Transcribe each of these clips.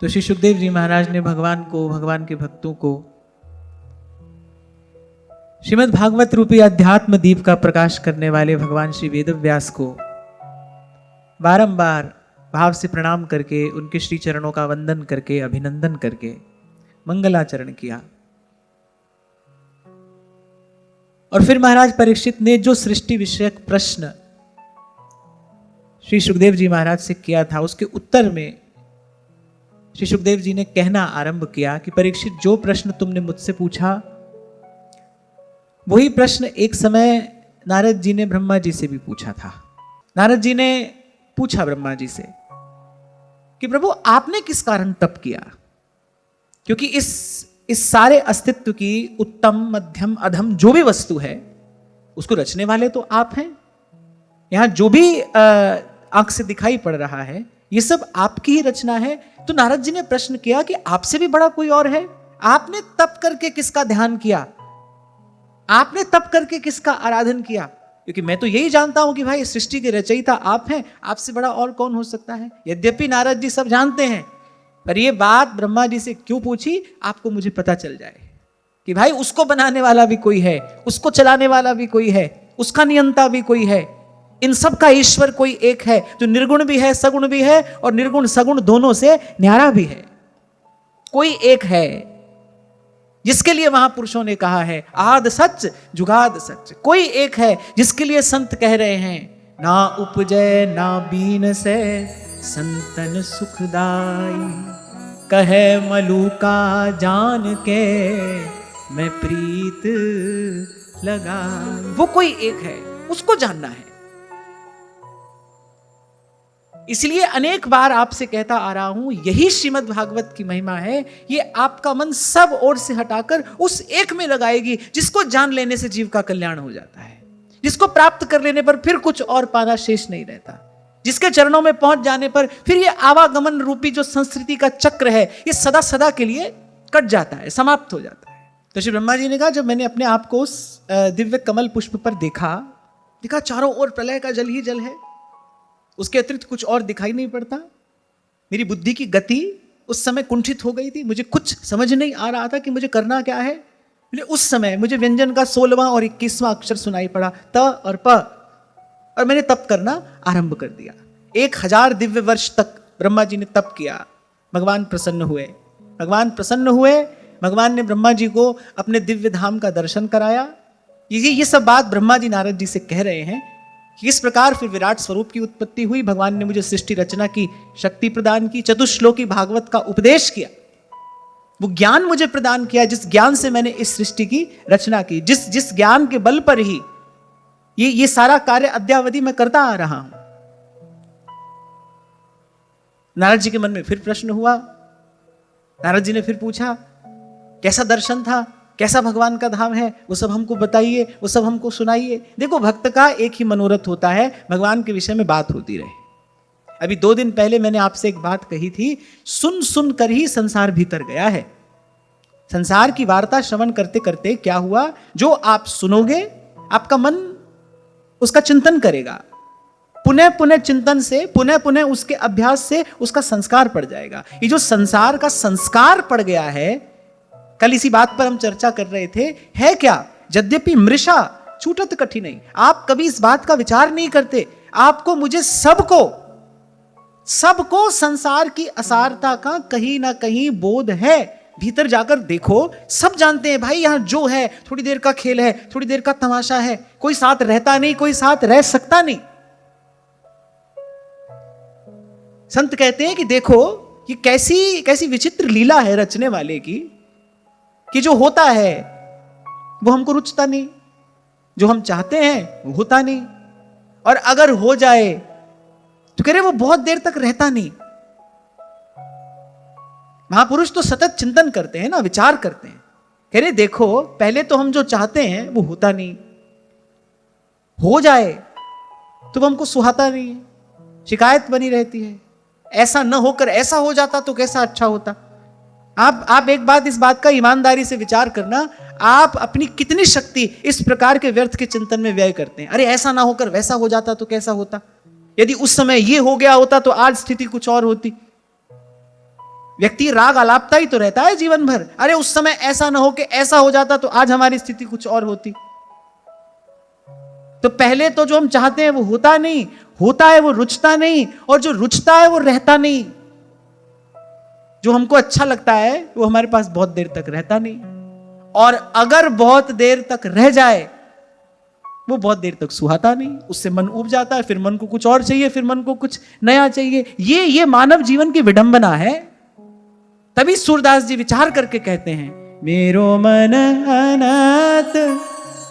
तो श्री सुखदेव जी महाराज ने भगवान को, भगवान के भक्तों को श्रीमद् भागवत रूपी अध्यात्म दीप का प्रकाश करने वाले भगवान श्री वेदव्यास को बारंबार भाव से प्रणाम करके, उनके श्री चरणों का वंदन करके, अभिनंदन करके मंगलाचरण किया। और फिर महाराज परीक्षित ने जो सृष्टि विषयक प्रश्न श्री सुखदेव जी महाराज से किया था, उसके उत्तर में श्री सुखदेव जी ने कहना आरंभ किया कि परीक्षित, जो प्रश्न तुमने मुझसे पूछा वही प्रश्न एक समय नारद जी ने ब्रह्मा जी से भी पूछा था। नारद जी ने पूछा ब्रह्मा जी से कि प्रभु आपने किस कारण तप किया, क्योंकि इस सारे अस्तित्व की उत्तम, मध्यम, अधम जो भी वस्तु है उसको रचने वाले तो आप हैं। यहां जो भी आंख से दिखाई पड़ रहा है ये सब आपकी ही रचना है। तो नारद जी ने प्रश्न किया कि आपसे भी बड़ा कोई और है? आपने तप करके किसका ध्यान किया? आपने तप करके किसका आराधन किया? क्योंकि मैं तो यही जानता हूं कि भाई सृष्टि के रचयिता आप हैं, आपसे बड़ा और कौन हो सकता है। यद्यपि नारद जी सब जानते हैं, पर ये बात ब्रह्मा जी से क्यों पूछी, आपको मुझे पता चल जाए कि भाई उसको बनाने वाला भी कोई है, उसको चलाने वाला भी कोई है, उसका नियंता भी कोई है। इन सब का ईश्वर कोई एक है जो निर्गुण भी है, सगुण भी है, और निर्गुण सगुण दोनों से न्यारा भी है। कोई एक है जिसके लिए महापुरुषों ने कहा है आद सच जुगाद सच। कोई एक है जिसके लिए संत कह रहे हैं ना उपजय ना बीन से संतन सुखदाई, कहे मलूका जान के मैं प्रीत लगा। वो कोई एक है, उसको जानना है। इसलिए अनेक बार आपसे कहता आ रहा हूं, यही श्रीमद् भागवत की महिमा है। ये आपका मन सब ओर से हटाकर उस एक में लगाएगी जिसको जान लेने से जीव का कल्याण हो जाता है, जिसको प्राप्त कर लेने पर फिर कुछ और पाना शेष नहीं रहता, जिसके चरणों में पहुंच जाने पर फिर ये आवागमन रूपी जो संस्कृति का चक्र है ये सदा सदा के लिए कट जाता है, समाप्त हो जाता है। तो श्री ब्रह्मा जी ने कहा, जब मैंने अपने आप को उस दिव्य कमल पुष्प पर देखा चारों ओर प्रलय का जल ही जल है, उसके अतिरिक्त कुछ और दिखाई नहीं पड़ता। मेरी बुद्धि की गति उस समय कुंठित हो गई थी, मुझे कुछ समझ नहीं आ रहा था कि मुझे करना क्या है। उस समय मुझे व्यंजन का 16वां और 21वां अक्षर सुनाई पड़ा, त और प, और मैंने तप करना आरंभ कर दिया। 1000 दिव्य वर्ष तक ब्रह्मा जी ने तप किया। भगवान प्रसन्न हुए। भगवान ने ब्रह्मा जी को अपने दिव्य धाम का दर्शन कराया। ये सब बात ब्रह्मा जी नारद जी से कह रहे हैं कि इस प्रकार फिर विराट स्वरूप की उत्पत्ति हुई। भगवान ने मुझे सृष्टि रचना की शक्ति प्रदान की, चतुश्लोकी भागवत का उपदेश किया, वो ज्ञान मुझे प्रदान किया जिस ज्ञान से मैंने इस सृष्टि की रचना की, जिस ज्ञान के बल पर ही ये सारा कार्य अद्यावधि मैं करता आ रहा हूं। नारद जी के मन में फिर प्रश्न हुआ। नारद जी ने फिर पूछा, कैसा दर्शन था, कैसा भगवान का धाम है, वो सब हमको बताइए, वो सब हमको सुनाइए। देखो, भक्त का एक ही मनोरथ होता है, भगवान के विषय में बात होती रहे। अभी 2 दिन पहले मैंने आपसे एक बात कही थी, सुन सुन कर ही संसार भीतर गया है। संसार की वार्ता श्रवण करते करते क्या हुआ, जो आप सुनोगे आपका मन उसका चिंतन करेगा, पुनः पुनः चिंतन से, पुनः पुनः उसके अभ्यास से उसका संस्कार पड़ जाएगा। ये जो संसार का संस्कार पड़ गया है, कल इसी बात पर हम चर्चा कर रहे थे, है क्या, यद्यपि मृषा छूटत कठिनाई। आप कभी इस बात का विचार नहीं करते, आपको, मुझे, सबको संसार की असारता का कहीं ना कहीं बोध है। भीतर जाकर देखो, सब जानते हैं भाई यहां जो है थोड़ी देर का खेल है, थोड़ी देर का तमाशा है, कोई साथ रहता नहीं, कोई साथ रह सकता नहीं। संत कहते हैं कि देखो ये कैसी विचित्र लीला है रचने वाले की, कि जो होता है वो हमको रुचता नहीं, जो हम चाहते हैं वो होता नहीं, और अगर हो जाए तो कह रहे वो बहुत देर तक रहता नहीं। महापुरुष तो सतत चिंतन करते हैं ना, विचार करते हैं। कह रहे देखो, पहले तो हम जो चाहते हैं वो होता नहीं, हो जाए तो वो हमको सुहाता नहीं है, शिकायत बनी रहती है। ऐसा न होकर ऐसा हो जाता तो कैसा अच्छा होता। आप एक बात, इस बात का ईमानदारी से विचार करना, आप अपनी कितनी शक्ति इस प्रकार के व्यर्थ के चिंतन में व्यय करते हैं। अरे ऐसा ना होकर वैसा हो जाता तो कैसा होता, यदि उस समय ये हो गया होता तो आज स्थिति कुछ और होती। व्यक्ति राग आलापता ही तो रहता है जीवन भर। अरे उस समय ऐसा ना हो कि ऐसा हो जाता तो आज हमारी स्थिति कुछ और होती। तो पहले तो जो हम चाहते हैं वो होता नहीं, होता है वो रुचता नहीं, और जो रुचता है वो रहता नहीं। जो हमको अच्छा लगता है वो हमारे पास बहुत देर तक रहता नहीं, और अगर बहुत देर तक रह जाए वो बहुत देर तक सुहाता नहीं। उससे मन उब जाता है, फिर मन को कुछ और चाहिए, फिर मन को कुछ नया चाहिए। ये मानव जीवन की विडंबना है। तभी सूरदास जी विचार करके कहते हैं, मेरो मन अनंत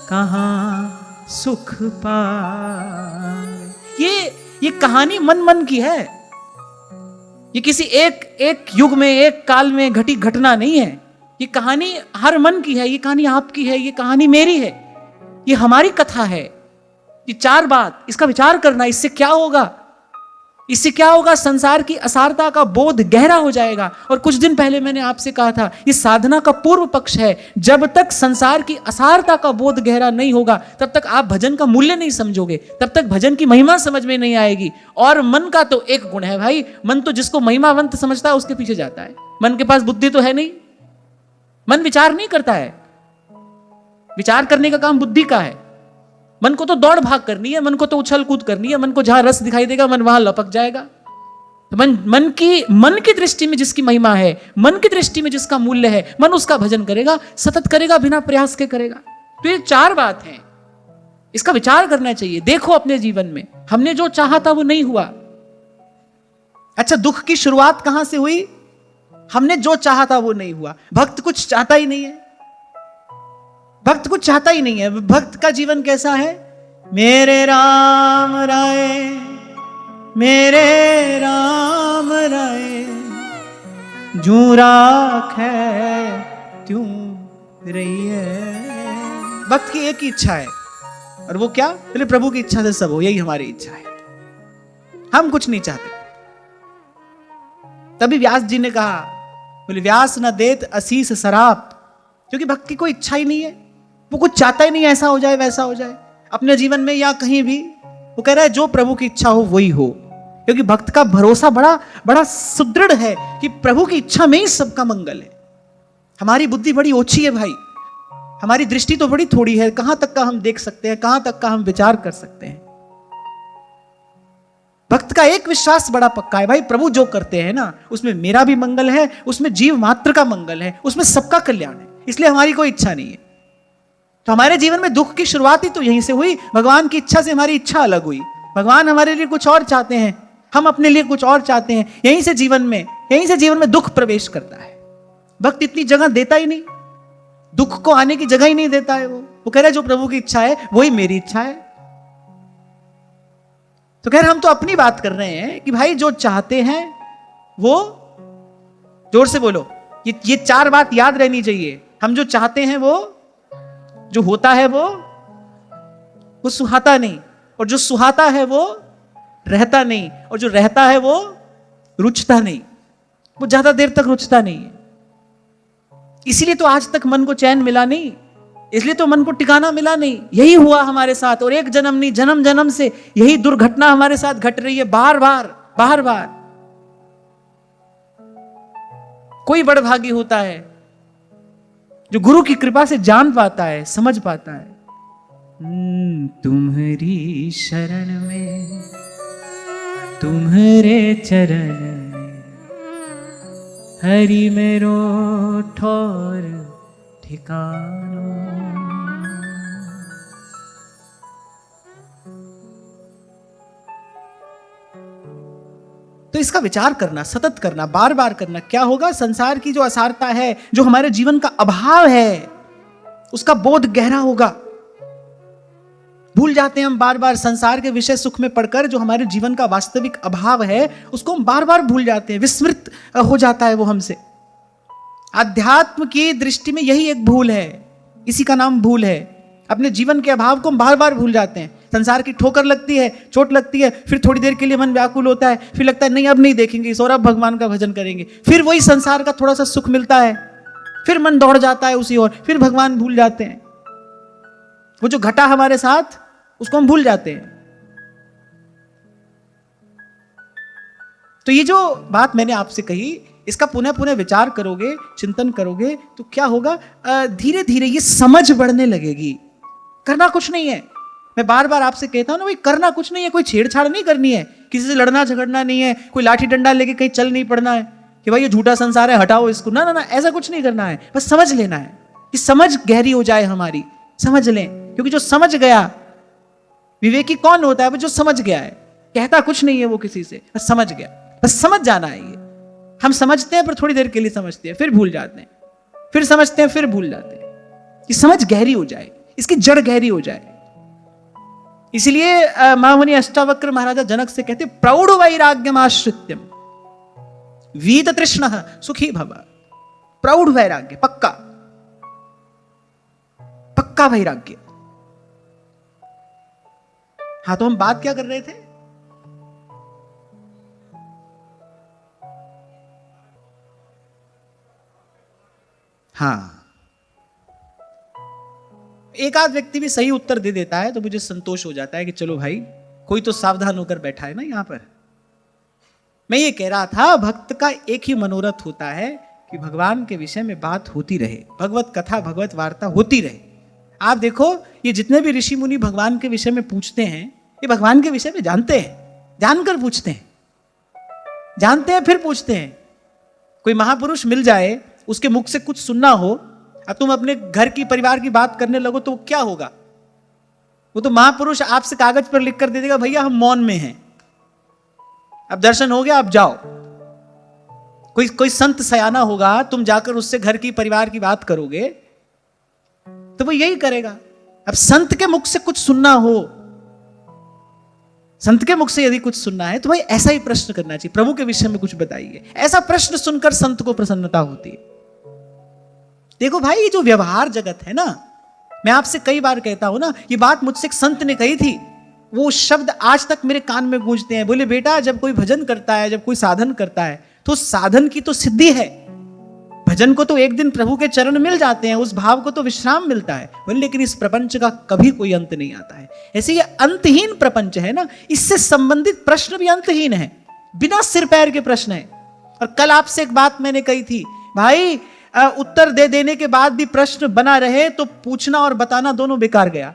कहां सुख पाए। ये कहानी मन मन की है। ये किसी एक युग में, एक काल में घटी घटना नहीं है। ये कहानी हर मन की है। ये कहानी आपकी है, ये कहानी मेरी है, ये हमारी कथा है। ये चार बात, इसका विचार करना, इससे क्या होगा? इससे क्या होगा? संसार की असारता का बोध गहरा हो जाएगा। और कुछ दिन पहले मैंने आपसे कहा था, ये साधना का पूर्व पक्ष है। जब तक संसार की असारता का बोध गहरा नहीं होगा, तब तक आप भजन का मूल्य नहीं समझोगे, तब तक भजन की महिमा समझ में नहीं आएगी। और मन का तो एक गुण है भाई, मन तो जिसको महिमावंत समझता है उसके पीछे जाता है। मन के पास बुद्धि तो है नहीं, मन विचार नहीं करता है। विचार करने का काम बुद्धि का है। मन को तो दौड़ भाग करनी है, मन को तो उछल कूद करनी है, मन को जहां रस दिखाई देगा मन वहां लपक जाएगा। तो मन की दृष्टि में जिसकी महिमा है, मन की दृष्टि में जिसका मूल्य है, मन उसका भजन करेगा, सतत करेगा, बिना प्रयास के करेगा। तो ये चार बात है, इसका विचार करना चाहिए। देखो अपने जीवन में हमने जो चाहा था वो नहीं हुआ। अच्छा, दुख की शुरुआत कहां से हुई? हमने जो चाहा था वो नहीं हुआ। भक्त कुछ चाहता ही नहीं है, भक्त कुछ चाहता ही नहीं है। भक्त का जीवन कैसा है? मेरे राम राय, मेरे राम राय, जू राख है त्यों रही है। भक्त की एक ही इच्छा है, और वो क्या? बोले प्रभु की इच्छा से सब हो, यही हमारी इच्छा है, हम कुछ नहीं चाहते। तभी व्यास जी ने कहा, बोले व्यास न देत असीस सराप, क्योंकि भक्त की कोई इच्छा ही नहीं है। वो कुछ चाहता ही नहीं ऐसा हो जाए वैसा हो जाए अपने जीवन में या कहीं भी। वो कह रहा है जो प्रभु की इच्छा हो वही हो, क्योंकि भक्त का भरोसा बड़ा बड़ा सुदृढ़ है कि प्रभु की इच्छा में ही सबका मंगल है। हमारी बुद्धि बड़ी ओछी है भाई, हमारी दृष्टि तो बड़ी थोड़ी है। कहां तक का हम देख सकते हैं, कहां तक का हम विचार कर सकते हैं। भक्त का एक विश्वास बड़ा पक्का है भाई, प्रभु जो करते हैं ना उसमें मेरा भी मंगल है, उसमें जीव मात्र का मंगल है, उसमें सबका कल्याण है। इसलिए हमारी कोई इच्छा नहीं है। तो हमारे जीवन में दुख की शुरुआत ही तो यहीं से हुई। भगवान की इच्छा से हमारी इच्छा अलग हुई। भगवान हमारे लिए कुछ और चाहते हैं, हम अपने लिए कुछ और चाहते हैं। यहीं से जीवन में दुख प्रवेश करता है। भक्त इतनी जगह देता ही नहीं, दुख को आने की जगह ही नहीं देता है। वो कह रहा है जो प्रभु की इच्छा है वही मेरी इच्छा है। तो खैर हम तो अपनी बात कर रहे हैं कि भाई जो चाहते हैं वो, जोर से बोलो, ये चार बात याद रहनी चाहिए। हम जो चाहते हैं वो, जो होता है वो सुहाता नहीं, और जो सुहाता है वो रहता नहीं, और जो रहता है वो रुचता नहीं, वो ज्यादा देर तक रुचता नहीं है। इसीलिए तो आज तक मन को चैन मिला नहीं, इसलिए तो मन को टिकाना मिला नहीं। यही हुआ हमारे साथ, और एक जन्म नहीं, जन्म जन्म से यही दुर्घटना हमारे साथ घट रही है, बार बार। कोई बड़भागी होता है जो गुरु की कृपा से जान पाता है, समझ पाता है। तुम्हारी शरण में, तुम्हारे चरण में, हरि मेरो ठौर ठिकानो। तो इसका विचार करना, सतत करना, बार बार करना। क्या होगा? संसार की जो असारता है, जो हमारे जीवन का अभाव है, उसका बोध गहरा होगा। भूल जाते हैं हम बार बार संसार के विषय सुख में पड़कर, जो हमारे जीवन का वास्तविक अभाव है उसको हम बार बार भूल जाते हैं, विस्मृत हो जाता है वो हमसे। अध्यात्म की दृष्टि में यही एक भूल है, इसी का नाम भूल है। अपने जीवन के अभाव को हम बार बार भूल जाते हैं। संसार की ठोकर लगती है, चोट लगती है, फिर थोड़ी देर के लिए मन व्याकुल होता है, फिर लगता है नहीं अब नहीं देखेंगे इस और अब भगवान का भजन करेंगे। फिर वही संसार का थोड़ा सा सुख मिलता है, फिर मन दौड़ जाता है उसी ओर, फिर भगवान भूल जाते हैं। वो जो घटा हमारे साथ उसको हम भूल जाते हैं। तो ये जो बात मैंने आपसे कही इसका पुनः पुनः विचार करोगे, चिंतन करोगे, तो क्या होगा, धीरे धीरे ये समझ बढ़ने लगेगी। करना कुछ नहीं है, मैं बार बार आपसे कहता हूं ना भाई, करना कुछ नहीं है, कोई छेड़छाड़ नहीं करनी है, किसी से लड़ना झगड़ना नहीं है, कोई लाठी डंडा लेके कहीं चल नहीं पड़ना है कि भाई ये झूठा संसार है हटाओ इसको, ना ना ना, ऐसा कुछ नहीं करना है। बस समझ लेना है कि समझ गहरी हो जाए हमारी, समझ लें, क्योंकि जो समझ गया, विवेकी कौन होता है, वो जो समझ गया है, कहता कुछ नहीं है वो किसी से, बस समझ गया, बस समझ जाना है। ये हम समझते हैं पर थोड़ी देर के लिए समझते हैं, फिर भूल जाते हैं, फिर समझते हैं, फिर भूल जाते हैं। कि समझ गहरी हो जाए, इसकी जड़ गहरी हो जाए। इसलिए महामुनि अष्टावक्र महाराजा जनक से कहते, प्रौढ़ वैराग्यम आश्रित्यम वीत तृष्ण सुखी भव। प्रौढ़ वैराग्य, पक्का पक्का वैराग्य। हाँ, तो हम बात क्या कर रहे थे? हाँ, एक आध व्यक्ति भी सही उत्तर दे देता है तो मुझे संतोष हो जाता है कि चलो भाई, कोई तो सावधान होकर बैठा है ना यहां पर। मैं ये कह रहा था, भक्त का एक ही मनोरथ होता है कि भगवान के विषय में बात होती रहे, भगवत कथा, भगवत वार्ता होती रहे। आप देखो, ये जितने भी ऋषि मुनि भगवान के विषय में पूछते हैं, ये भगवान के विषय में जानते हैं, जानकर पूछते हैं, जानते हैं फिर पूछते हैं। कोई महापुरुष मिल जाए, उसके मुख से कुछ सुनना हो, अब तुम अपने घर की, परिवार की बात करने लगो तो क्या होगा? वो तो महापुरुष आपसे कागज पर लिख कर दे देगा, भैया हम मौन में हैं, अब दर्शन हो गया, अब जाओ। कोई संत सयाना होगा, तुम जाकर उससे घर की, परिवार की बात करोगे तो वो यही करेगा। अब संत के मुख से कुछ सुनना हो, संत के मुख से यदि कुछ सुनना है तो भाई ऐसा ही प्रश्न करना चाहिए, प्रभु के विषय में कुछ बताइए। ऐसा प्रश्न सुनकर संत को प्रसन्नता होती है। देखो भाई, ये जो व्यवहार जगत है ना, मैं आपसे कई बार कहता हूं ना, ये बात मुझसे एक संत ने कही थी, वो शब्द आज तक मेरे कान में गूंजते हैं। बोले, बेटा जब कोई भजन करता है, जब कोई साधन करता है, तो साधन की तो सिद्धि है, भजन को तो एक दिन प्रभु के चरण मिल जाते हैं, उस भाव को तो विश्राम मिलता है। बोले, लेकिन इस प्रपंच का कभी कोई अंत नहीं आता है। ऐसे ये अंतहीन प्रपंच है ना, इससे संबंधित प्रश्न भी अंतहीन है, बिना सिर पैर के प्रश्न है। और कल आपसे एक बात मैंने कही थी, भाई उत्तर दे देने के बाद भी प्रश्न बना रहे तो पूछना और बताना दोनों बेकार गया।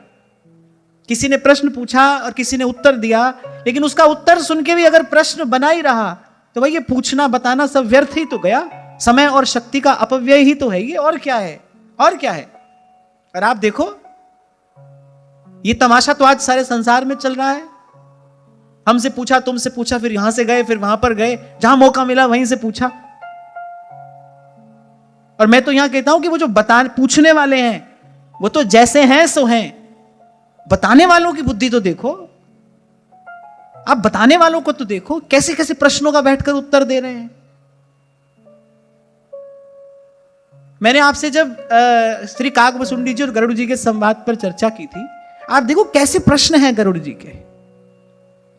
किसी ने प्रश्न पूछा और किसी ने उत्तर दिया, लेकिन उसका उत्तर सुन के भी अगर प्रश्न बना ही रहा तो भाई ये पूछना बताना सब व्यर्थ ही तो गया, समय और शक्ति का अपव्यय ही तो है ये, और क्या है, और क्या है। और आप देखो, ये तमाशा तो आज सारे संसार में चल रहा है। हमसे पूछा, तुमसे पूछा, फिर यहां से गए, फिर वहां पर गए, जहां मौका मिला वहीं से पूछा। और मैं तो यहां कहता हूं कि वो जो पूछने वाले हैं वो तो जैसे हैं सो हैं, बताने वालों की बुद्धि तो देखो। आप बताने वालों को तो देखो, कैसे कैसे प्रश्नों का बैठकर उत्तर दे रहे हैं। मैंने आपसे जब श्री काकभसुंडी जी और गरुड़ जी के संवाद पर चर्चा की थी, आप देखो कैसे प्रश्न हैं गरुड़ जी के,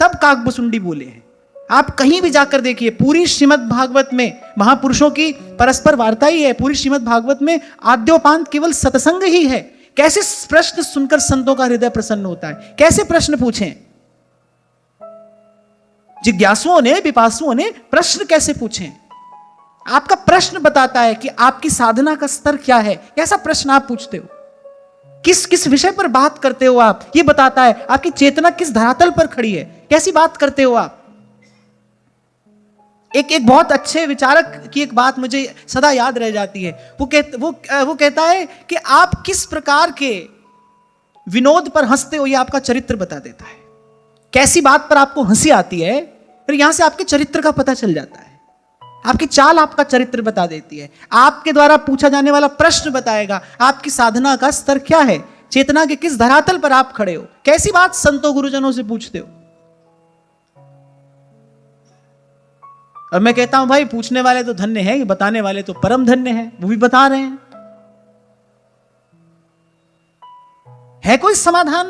तब काकभसुंडी बोले हैं। आप कहीं भी जाकर देखिए, पूरी श्रीमद् भागवत में महापुरुषों की परस्पर वार्ता ही है, पूरी श्रीमद् भागवत में आद्योपांत केवल सत्संग ही है। कैसे प्रश्न सुनकर संतों का हृदय प्रसन्न होता है, कैसे प्रश्न पूछें। जिज्ञासुओं ने, पिपासुओं ने प्रश्न कैसे पूछें। आपका प्रश्न बताता है कि आपकी साधना का स्तर क्या है, कैसा प्रश्न आप पूछते हो, किस किस विषय पर बात करते हो आप, ये बताता है आपकी चेतना किस धरातल पर खड़ी है, कैसी बात करते हो आप। एक बहुत अच्छे विचारक की एक बात मुझे सदा याद रह जाती है। वो कहता है कि आप किस प्रकार के विनोद पर हंसते हो, ये आपका चरित्र बता देता है। कैसी बात पर आपको हंसी आती है, फिर यहां से आपके चरित्र का पता चल जाता है। आपकी चाल आपका चरित्र बता देती है। आपके द्वारा पूछा जाने वाला प्रश्न बताएगा आपकी साधना का स्तर क्या है, चेतना के किस धरातल पर आप खड़े हो, कैसी बात संतों गुरुजनों से पूछते हो। और मैं कहता हूं भाई, पूछने वाले तो धन्य है, बताने वाले तो परम धन्य है, वो भी बता रहे हैं। है कोई समाधान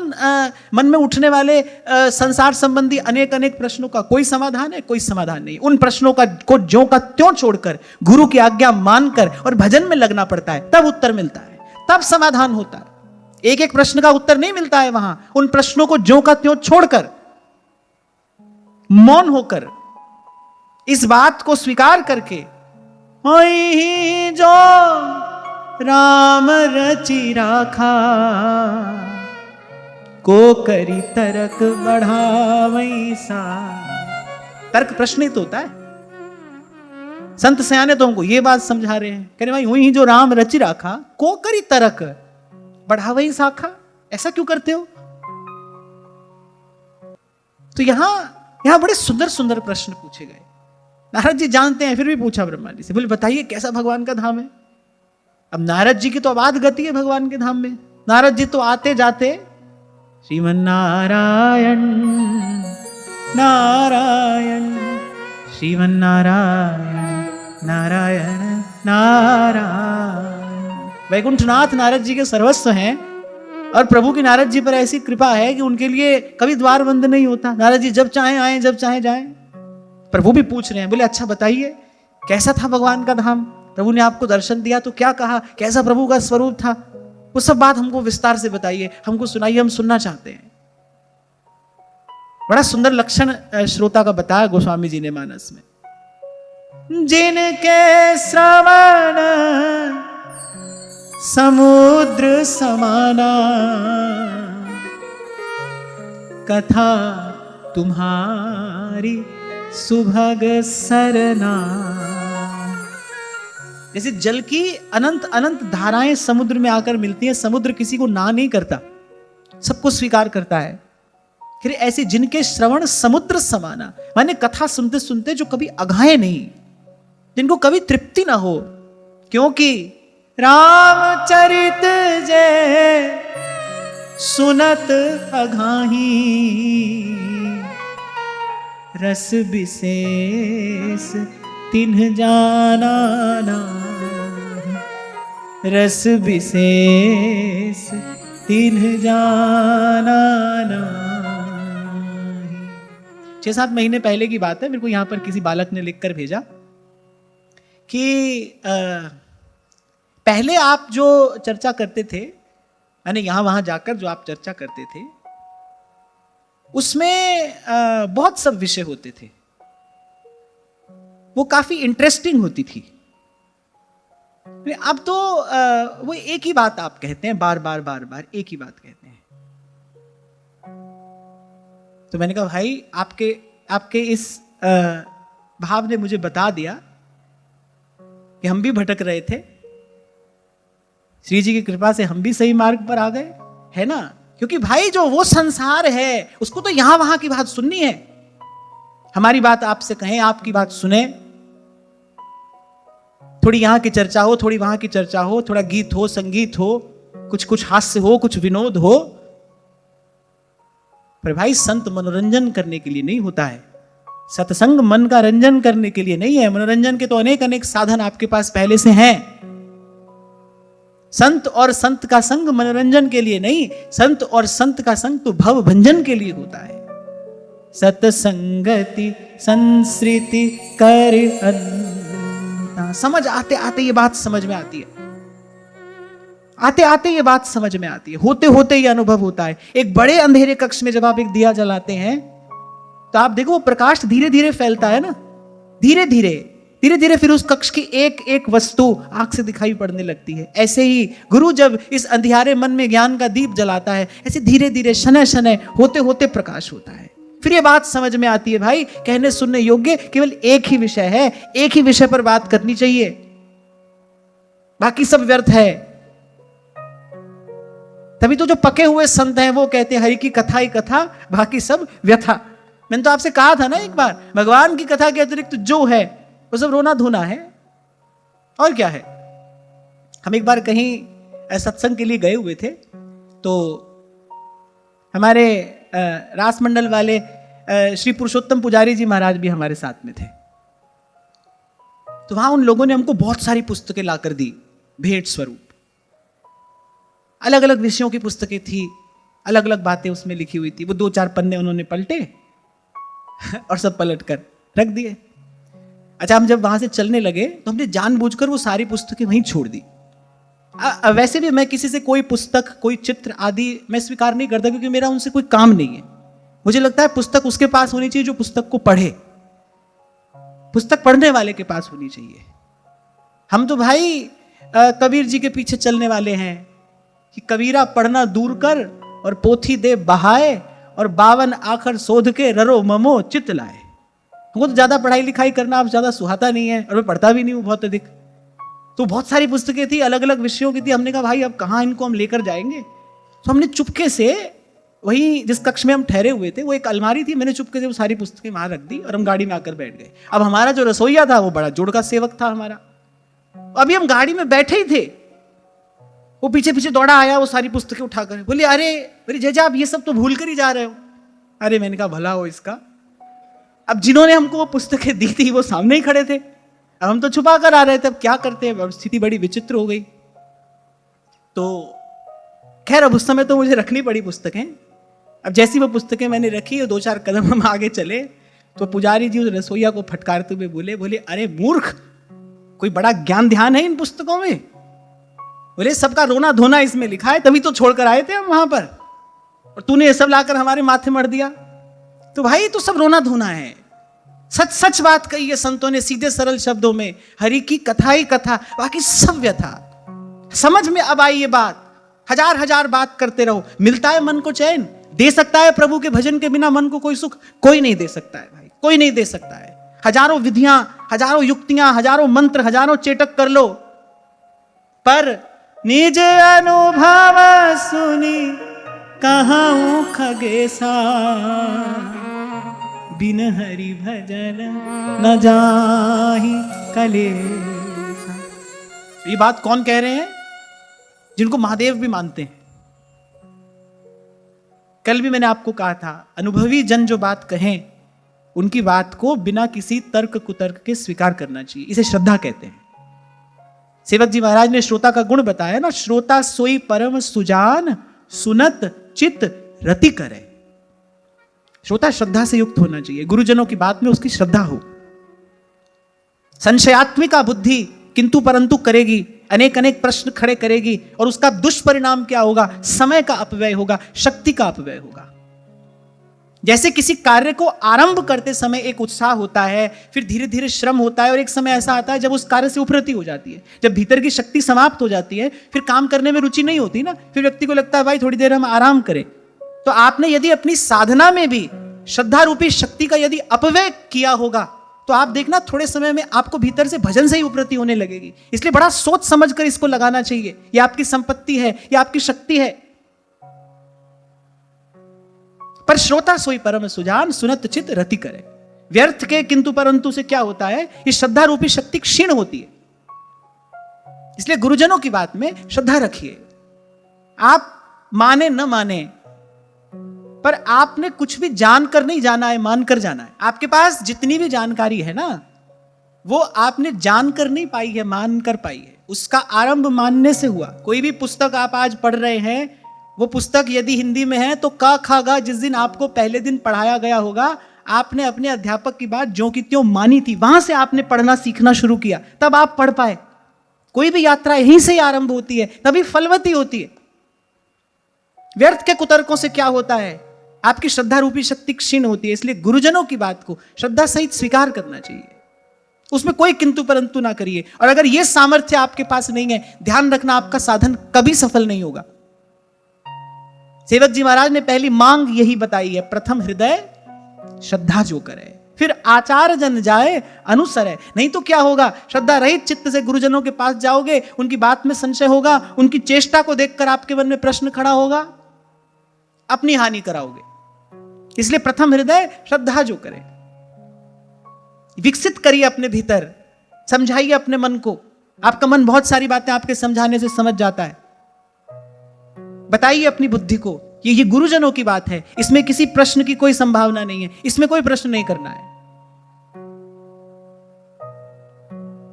मन में उठने वाले संसार संबंधी अनेक अनेक प्रश्नों का कोई समाधान है? कोई समाधान नहीं। उन प्रश्नों को ज्यों का त्यों छोड़कर गुरु की आज्ञा मानकर और भजन में लगना पड़ता है, तब उत्तर मिलता है, तब समाधान होता है। एक एक प्रश्न का उत्तर नहीं मिलता है वहां। उन प्रश्नों को ज्यों का त्यों छोड़कर, मौन होकर, इस बात को स्वीकार करके होई जो राम रचि राखा, को करी तर्क बढ़ावई सा। तर्क प्रश्न ही तो होता है। संत सयाने तो हमको ये बात समझा रहे हैं, कह रहे भाई वही जो राम रचि राखा, को करी तर्क बढ़ावई शाखा। ऐसा क्यों करते हो? तो यहां बड़े सुंदर सुंदर प्रश्न पूछे गए। नारद जी जानते हैं, फिर भी पूछा ब्रह्मा जी से, बोले बताइए कैसा भगवान का धाम है। अब नारद जी की तो अबाध गति है भगवान के धाम में। नारद जी तो आते जाते श्रीमन नारायण नारायण श्रीमन नारायण नारायण नारायण। वैकुंठनाथ नारद जी के सर्वस्व हैं, और प्रभु की नारद जी पर ऐसी कृपा है कि उनके लिए कभी द्वार बंद नहीं होता। नारद जी जब चाहे आए, जब चाहे जाएं। प्रभु भी पूछ रहे हैं, बोले अच्छा बताइए कैसा था भगवान का धाम। प्रभु ने आपको दर्शन दिया तो क्या कहा, कैसा प्रभु का स्वरूप था, वो सब बात हमको विस्तार से बताइए, हमको सुनाइए, हम सुनना चाहते हैं। बड़ा सुंदर लक्षण श्रोता का बताया गोस्वामी जी ने मानस में। जिनके श्रवण समुद्र समाना, कथा तुम्हारी सुभग सरना। जैसे जल की अनंत अनंत धाराएं समुद्र में आकर मिलती हैं, समुद्र किसी को ना नहीं करता, सबको स्वीकार करता है। फिर ऐसे जिनके श्रवण समुद्र समाना, माने कथा सुनते सुनते जो कभी अघाए नहीं, जिनको कभी तृप्ति ना हो, क्योंकि रामचरित जय सुनत अघाही, रस विशेष तिन्ह जाना नाहि, रस विशेष तिन्ह जाना नाहि। 6-7 महीने पहले की बात है, मेरे को यहां पर किसी बालक ने लिखकर भेजा कि पहले आप जो चर्चा करते थे, यानी यहां वहां जाकर जो आप चर्चा करते थे, उसमें बहुत सब विषय होते थे, वो काफी इंटरेस्टिंग होती थी। अब तो वो एक ही बात आप कहते हैं, बार बार बार बार एक ही बात कहते हैं। तो मैंने कहा भाई आपके इस भाव ने मुझे बता दिया कि हम भी भटक रहे थे, श्री जी की कृपा से हम भी सही मार्ग पर आ गए, है ना। क्योंकि भाई जो वो संसार है उसको तो यहां वहां की बात सुननी है। हमारी बात आपसे कहें, आपकी बात सुने, थोड़ी यहां की चर्चा हो, थोड़ी वहां की चर्चा हो, थोड़ा गीत हो, संगीत हो, कुछ हास्य हो, कुछ विनोद हो। पर भाई संत मनोरंजन करने के लिए नहीं होता है, सत्संग मन का रंजन करने के लिए नहीं है। मनोरंजन के तो अनेक अनेक साधन आपके पास पहले से हैं। संत और संत का संग मनोरंजन के लिए नहीं, संत और संत का संग तो भव भंजन के लिए होता है। सतसंगति संस्कृति कर अंता। समझ आते आते ये बात समझ में आती है, आते आते ये बात समझ में आती है, होते होते ये अनुभव होता है। एक बड़े अंधेरे कक्ष में जब आप एक दिया जलाते हैं तो आप देखो वो प्रकाश धीरे धीरे फैलता है ना, धीरे धीरे फिर उस कक्ष की एक एक वस्तु आंख से दिखाई पड़ने लगती है। ऐसे ही गुरु जब इस अंधियारे मन में ज्ञान का दीप जलाता है, ऐसे धीरे धीरे शनय शनय होते होते प्रकाश होता है। फिर ये बात समझ में आती है भाई कहने सुनने योग्य केवल एक ही विषय है, एक ही विषय पर बात करनी चाहिए, बाकी सब व्यर्थ है। तभी तो जो पके हुए संत हैं वो कहते हैं हरि की कथा ही कथा, बाकी सब व्यथा। मैंने तो आपसे कहा था ना एक बार, भगवान की कथा के अतिरिक्त जो है वो सब रोना धोना है, और क्या है। हम एक बार कहीं सत्संग के लिए गए हुए थे, तो हमारे रास मंडल वाले श्री पुरुषोत्तम पुजारी जी महाराज भी हमारे साथ में थे। तो वहां उन लोगों ने हमको बहुत सारी पुस्तकें लाकर दी भेंट स्वरूप। अलग अलग विषयों की पुस्तकें थी, अलग अलग बातें उसमें लिखी हुई थी। वो 2-4 पन्ने उन्होंने पलटे और सब पलट कर रख दिए। अच्छा, हम जब वहां से चलने लगे तो हमने जानबूझकर वो सारी पुस्तकें वहीं छोड़ दी। वैसे भी मैं किसी से कोई पुस्तक, कोई चित्र आदि मैं स्वीकार नहीं करता, क्योंकि मेरा उनसे कोई काम नहीं है। मुझे लगता है पुस्तक उसके पास होनी चाहिए जो पुस्तक को पढ़े, पुस्तक पढ़ने वाले के पास होनी चाहिए। हम तो भाई कबीर जी के पीछे चलने वाले हैं कि कबीरा पढ़ना दूर कर और पोथी दे बहाए और 52 आखर शोध के ररो ममो चित लाए। हमको तो ज्यादा पढ़ाई लिखाई करना अब ज्यादा सुहाता नहीं है और मैं पढ़ता भी नहीं हूं बहुत अधिक। तो बहुत सारी पुस्तकें थी, अलग अलग विषयों की थी। हमने कहा भाई अब कहाँ इनको हम लेकर जाएंगे। तो हमने चुपके से वही जिस कक्ष में हम ठहरे हुए थे, वो एक अलमारी थी, मैंने चुपके से वो सारी पुस्तकें वहां रख दी और हम गाड़ी में आकर बैठ गए। अब हमारा जो रसोईया था वो बड़ा जोड़ का सेवक था हमारा। अभी हम गाड़ी में बैठे ही थे, वो पीछे पीछे दौड़ा आया, वो सारी पुस्तकें उठाकर बोले अरे जैजा आप ये सब तो भूल कर ही जा रहे हो। अरे मैंने कहा भला हो इसका। अब जिन्होंने हमको वो पुस्तकें दी थी वो सामने ही खड़े थे, अब हम तो छुपा कर आ रहे थे, अब क्या करते हैं। अब स्थिति बड़ी विचित्र हो गई। तो खैर अब उस समय तो मुझे रखनी पड़ी पुस्तकें। अब जैसी वो पुस्तकें मैंने रखी और 2-4 कदम हम आगे चले तो पुजारी जी उस रसोईया को फटकारते हुए बोले अरे मूर्ख, कोई बड़ा ज्ञान ध्यान है इन पुस्तकों में? बोले सबका रोना धोना इसमें लिखा है, तभी तो छोड़कर आए थे हम वहां पर, और तूने ये सब लाकर हमारे माथे मर दिया। तो भाई तो सब रोना धोना है। सच सच बात कही है संतों ने सीधे सरल शब्दों में। हरि की कथा ही कथा, बाकी सब व्यथा। समझ में अब आई ये बात। हजार हजार बात करते रहो, मिलता है मन को चैन? दे सकता है प्रभु के भजन के बिना मन को कोई सुख? कोई नहीं दे सकता है भाई, कोई नहीं दे सकता है। हजारों विधियां, हजारों युक्तियां, हजारों मंत्र, हजारों चेटक कर लो, पर निज अनुभव सुनी कहां खगेसा, बिन हरि भजन न जाहि कलेसा। ये बात कौन कह रहे हैं? जिनको महादेव भी मानते हैं। कल भी मैंने आपको कहा था, अनुभवी जन जो बात कहें उनकी बात को बिना किसी तर्क कुतर्क के स्वीकार करना चाहिए। इसे श्रद्धा कहते हैं। सेवक जी महाराज ने श्रोता का गुण बताया ना, श्रोता सोई परम सुजान, सुनत चित रति करे। श्रोता श्रद्धा से युक्त होना चाहिए, गुरुजनों की बात में उसकी श्रद्धा हो। संशयात्मिका बुद्धि किंतु परंतु करेगी, अनेक अनेक प्रश्न खड़े करेगी, और उसका दुष्परिणाम क्या होगा? समय का अपव्यय होगा, शक्ति का अपव्यय होगा। जैसे किसी कार्य को आरंभ करते समय एक उत्साह होता है, फिर धीरे धीरे श्रम होता है, और एक समय ऐसा आता है जब उस कार्य से उपरति हो जाती है, जब भीतर की शक्ति समाप्त हो जाती है, फिर काम करने में रुचि नहीं होती ना, फिर व्यक्ति को लगता है भाई थोड़ी देर हम आराम करें। तो आपने यदि अपनी साधना में भी श्रद्धा रूपी शक्ति का यदि अपव्यय किया होगा तो आप देखना थोड़े समय में आपको भीतर से भजन से ही उपरति होने लगेगी। इसलिए बड़ा सोच समझ कर इसको लगाना चाहिए। ये आपकी संपत्ति है, ये आपकी शक्ति है। पर श्रोता सोई परम सुजान, सुनत चित रति करे। व्यर्थ के किंतु परंतु से क्या होता है? ये श्रद्धा रूपी शक्ति क्षीण होती है। इसलिए गुरुजनों की बात में श्रद्धा रखिए। आप माने न माने, पर आपने कुछ भी जानकर नहीं जाना है, मानकर जाना है। आपके पास जितनी भी जानकारी है ना, वो आपने जानकर नहीं पाई है, मानकर पाई है। उसका आरंभ मानने से हुआ। कोई भी पुस्तक आप आज पढ़ रहे हैं, वो पुस्तक यदि हिंदी में है तो का खा गा जिस दिन आपको पहले दिन पढ़ाया गया होगा, आपने अपने अध्यापक की बात ज्यों की त्यों मानी थी, वहां से आपने पढ़ना सीखना शुरू किया, तब आप पढ़ पाए। कोई भी यात्रा यहीं से ही आरंभ होती है, तभी फलवती होती है। व्यर्थ के कुतर्कों से क्या होता है? आपकी श्रद्धा रूपी शक्ति क्षीण होती है। इसलिए गुरुजनों की बात को श्रद्धा सहित स्वीकार करना चाहिए, उसमें कोई किंतु परंतु ना करिए। और अगर यह सामर्थ्य आपके पास नहीं है, ध्यान रखना आपका साधन कभी सफल नहीं होगा। सेवक जी महाराज ने पहली मांग यही बताई है, प्रथम हृदय श्रद्धा जो करे, फिर आचार जन जाए अनुसरे। नहीं तो क्या होगा? श्रद्धा रहित चित्त से गुरुजनों के पास जाओगे, उनकी बात में संशय होगा, उनकी चेष्टा को देखकर आपके मन में प्रश्न खड़ा होगा, अपनी हानि कराओगे। इसलिए प्रथम हृदय श्रद्धा जो करे। विकसित करिए अपने भीतर, समझाइए अपने मन को। आपका मन बहुत सारी बातें आपके समझाने से समझ जाता है। बताइए अपनी बुद्धि को ये गुरुजनों की बात है, इसमें किसी प्रश्न की कोई संभावना नहीं है, इसमें कोई प्रश्न नहीं करना है।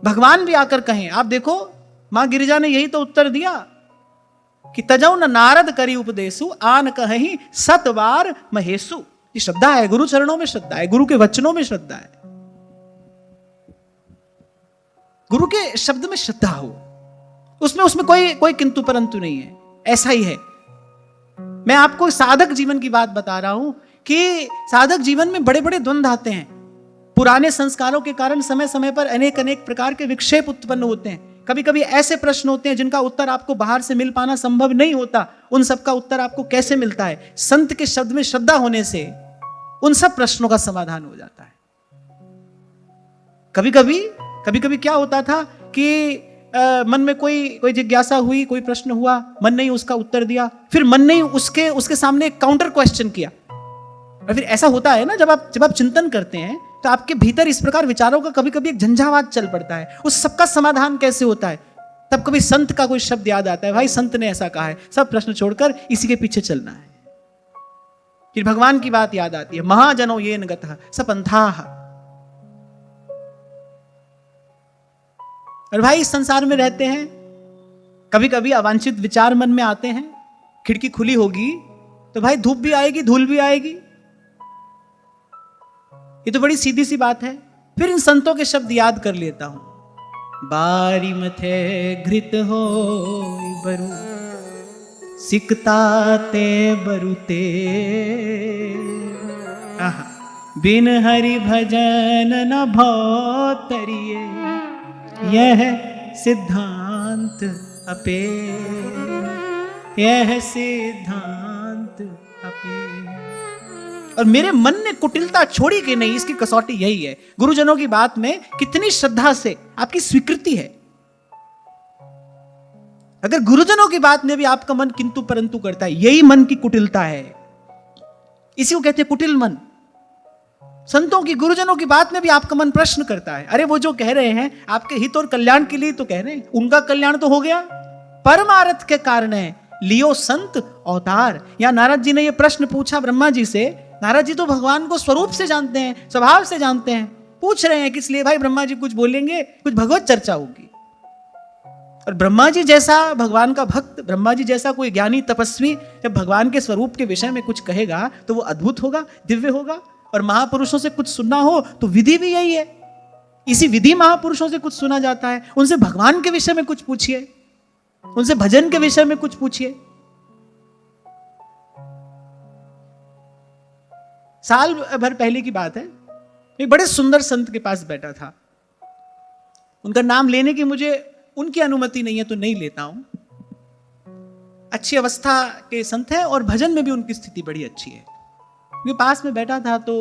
भगवान भी आकर कहें, आप देखो मां गिरिजा ने यही तो उत्तर दिया कि तजौ न नारद करी उपदेशु, आन कहीं सतवार महेशु। ये श्रद्धा है, गुरु चरणों में श्रद्धा है, गुरु के वचनों में श्रद्धा है। गुरु के शब्द में श्रद्धा हो, उसमें कोई किंतु परंतु नहीं है। ऐसा ही है। मैं आपको साधक जीवन की बात बता रहा हूं कि साधक जीवन में बड़े बड़े द्वंद्व आते हैं। पुराने संस्कारों के कारण समय समय पर अनेक अनेक प्रकार के विक्षेप उत्पन्न होते हैं। कभी कभी ऐसे प्रश्न होते हैं जिनका उत्तर आपको बाहर से मिल पाना संभव नहीं होता। उन सब का उत्तर आपको कैसे मिलता है? संत के शब्द में श्रद्धा होने से उन सब प्रश्नों का समाधान हो जाता है। कभी कभी क्या होता था कि मन में कोई जिज्ञासा हुई, कोई प्रश्न हुआ, मन ने ही उसका उत्तर दिया, फिर मन ने ही उसके सामने एक काउंटर क्वेश्चन किया। और फिर ऐसा होता है ना, जब आप चिंतन करते हैं तो आपके भीतर इस प्रकार विचारों का कभी कभी एक झंझावात चल पड़ता है। उस सबका समाधान कैसे होता है? तब कभी संत का कोई शब्द याद आता है, भाई संत ने ऐसा कहा है, सब प्रश्न छोड़कर इसी के पीछे चलना है। फिर भगवान की बात याद आती है, महाजनो येन गतः स पंथाः। और भाई इस संसार में रहते हैं, कभी कभी अवांछित विचार मन में आते हैं। खिड़की खुली होगी तो भाई धूप भी आएगी, धूल भी आएगी। ये तो बड़ी सीधी सी बात है। फिर इन संतों के शब्द याद कर लेता हूं, बारी मथे घृत हो बरु सिकताते बरुते, बिन हरि भजन न भौतरिए, यह सिद्धांत अपे, यह सिद्धांत अपे। और मेरे मन ने कुटिलता छोड़ी कि नहीं, इसकी कसौटी यही है। गुरुजनों की बात में कितनी श्रद्धा से आपकी स्वीकृति है। अगर गुरुजनों की बात में भी आपका मन किंतु परंतु करता है, यही मन की कुटिलता है। इसी को कहते हैं कुटिल मन। संतों की, गुरुजनों की बात में भी आपका मन प्रश्न करता है, अरे वो जो कह रहे हैं आपके हित और कल्याण के लिए तो कह रहे हैं, उनका कल्याण तो हो गया, परमार्थ के कारण है, लियो संत अवतार। या नारद जी ने यह प्रश्न पूछा ब्रह्मा जी से। नारद जी तो भगवान को स्वरूप से जानते हैं, स्वभाव से जानते हैं, पूछ रहे हैं किस लिए? भाई ब्रह्मा जी कुछ बोलेंगे, कुछ भगवत चर्चा होगी। और ब्रह्मा जी जैसा भगवान का भक्त, ब्रह्मा जी जैसा कोई ज्ञानी तपस्वी जब भगवान के स्वरूप के विषय में कुछ कहेगा तो वो अद्भुत होगा, दिव्य होगा। और महापुरुषों से कुछ सुनना हो तो विधि भी यही है। इसी विधि महापुरुषों से कुछ सुना जाता है। उनसे भगवान के विषय में कुछ पूछिए, उनसे भजन के विषय में कुछ पूछिए। साल भर पहले की बात है, एक बड़े सुंदर संत के पास बैठा था। उनका नाम लेने की मुझे उनकी अनुमति नहीं है तो नहीं लेता हूं। अच्छी अवस्था के संत है और भजन में भी उनकी स्थिति बड़ी अच्छी है। उनके पास में बैठा था तो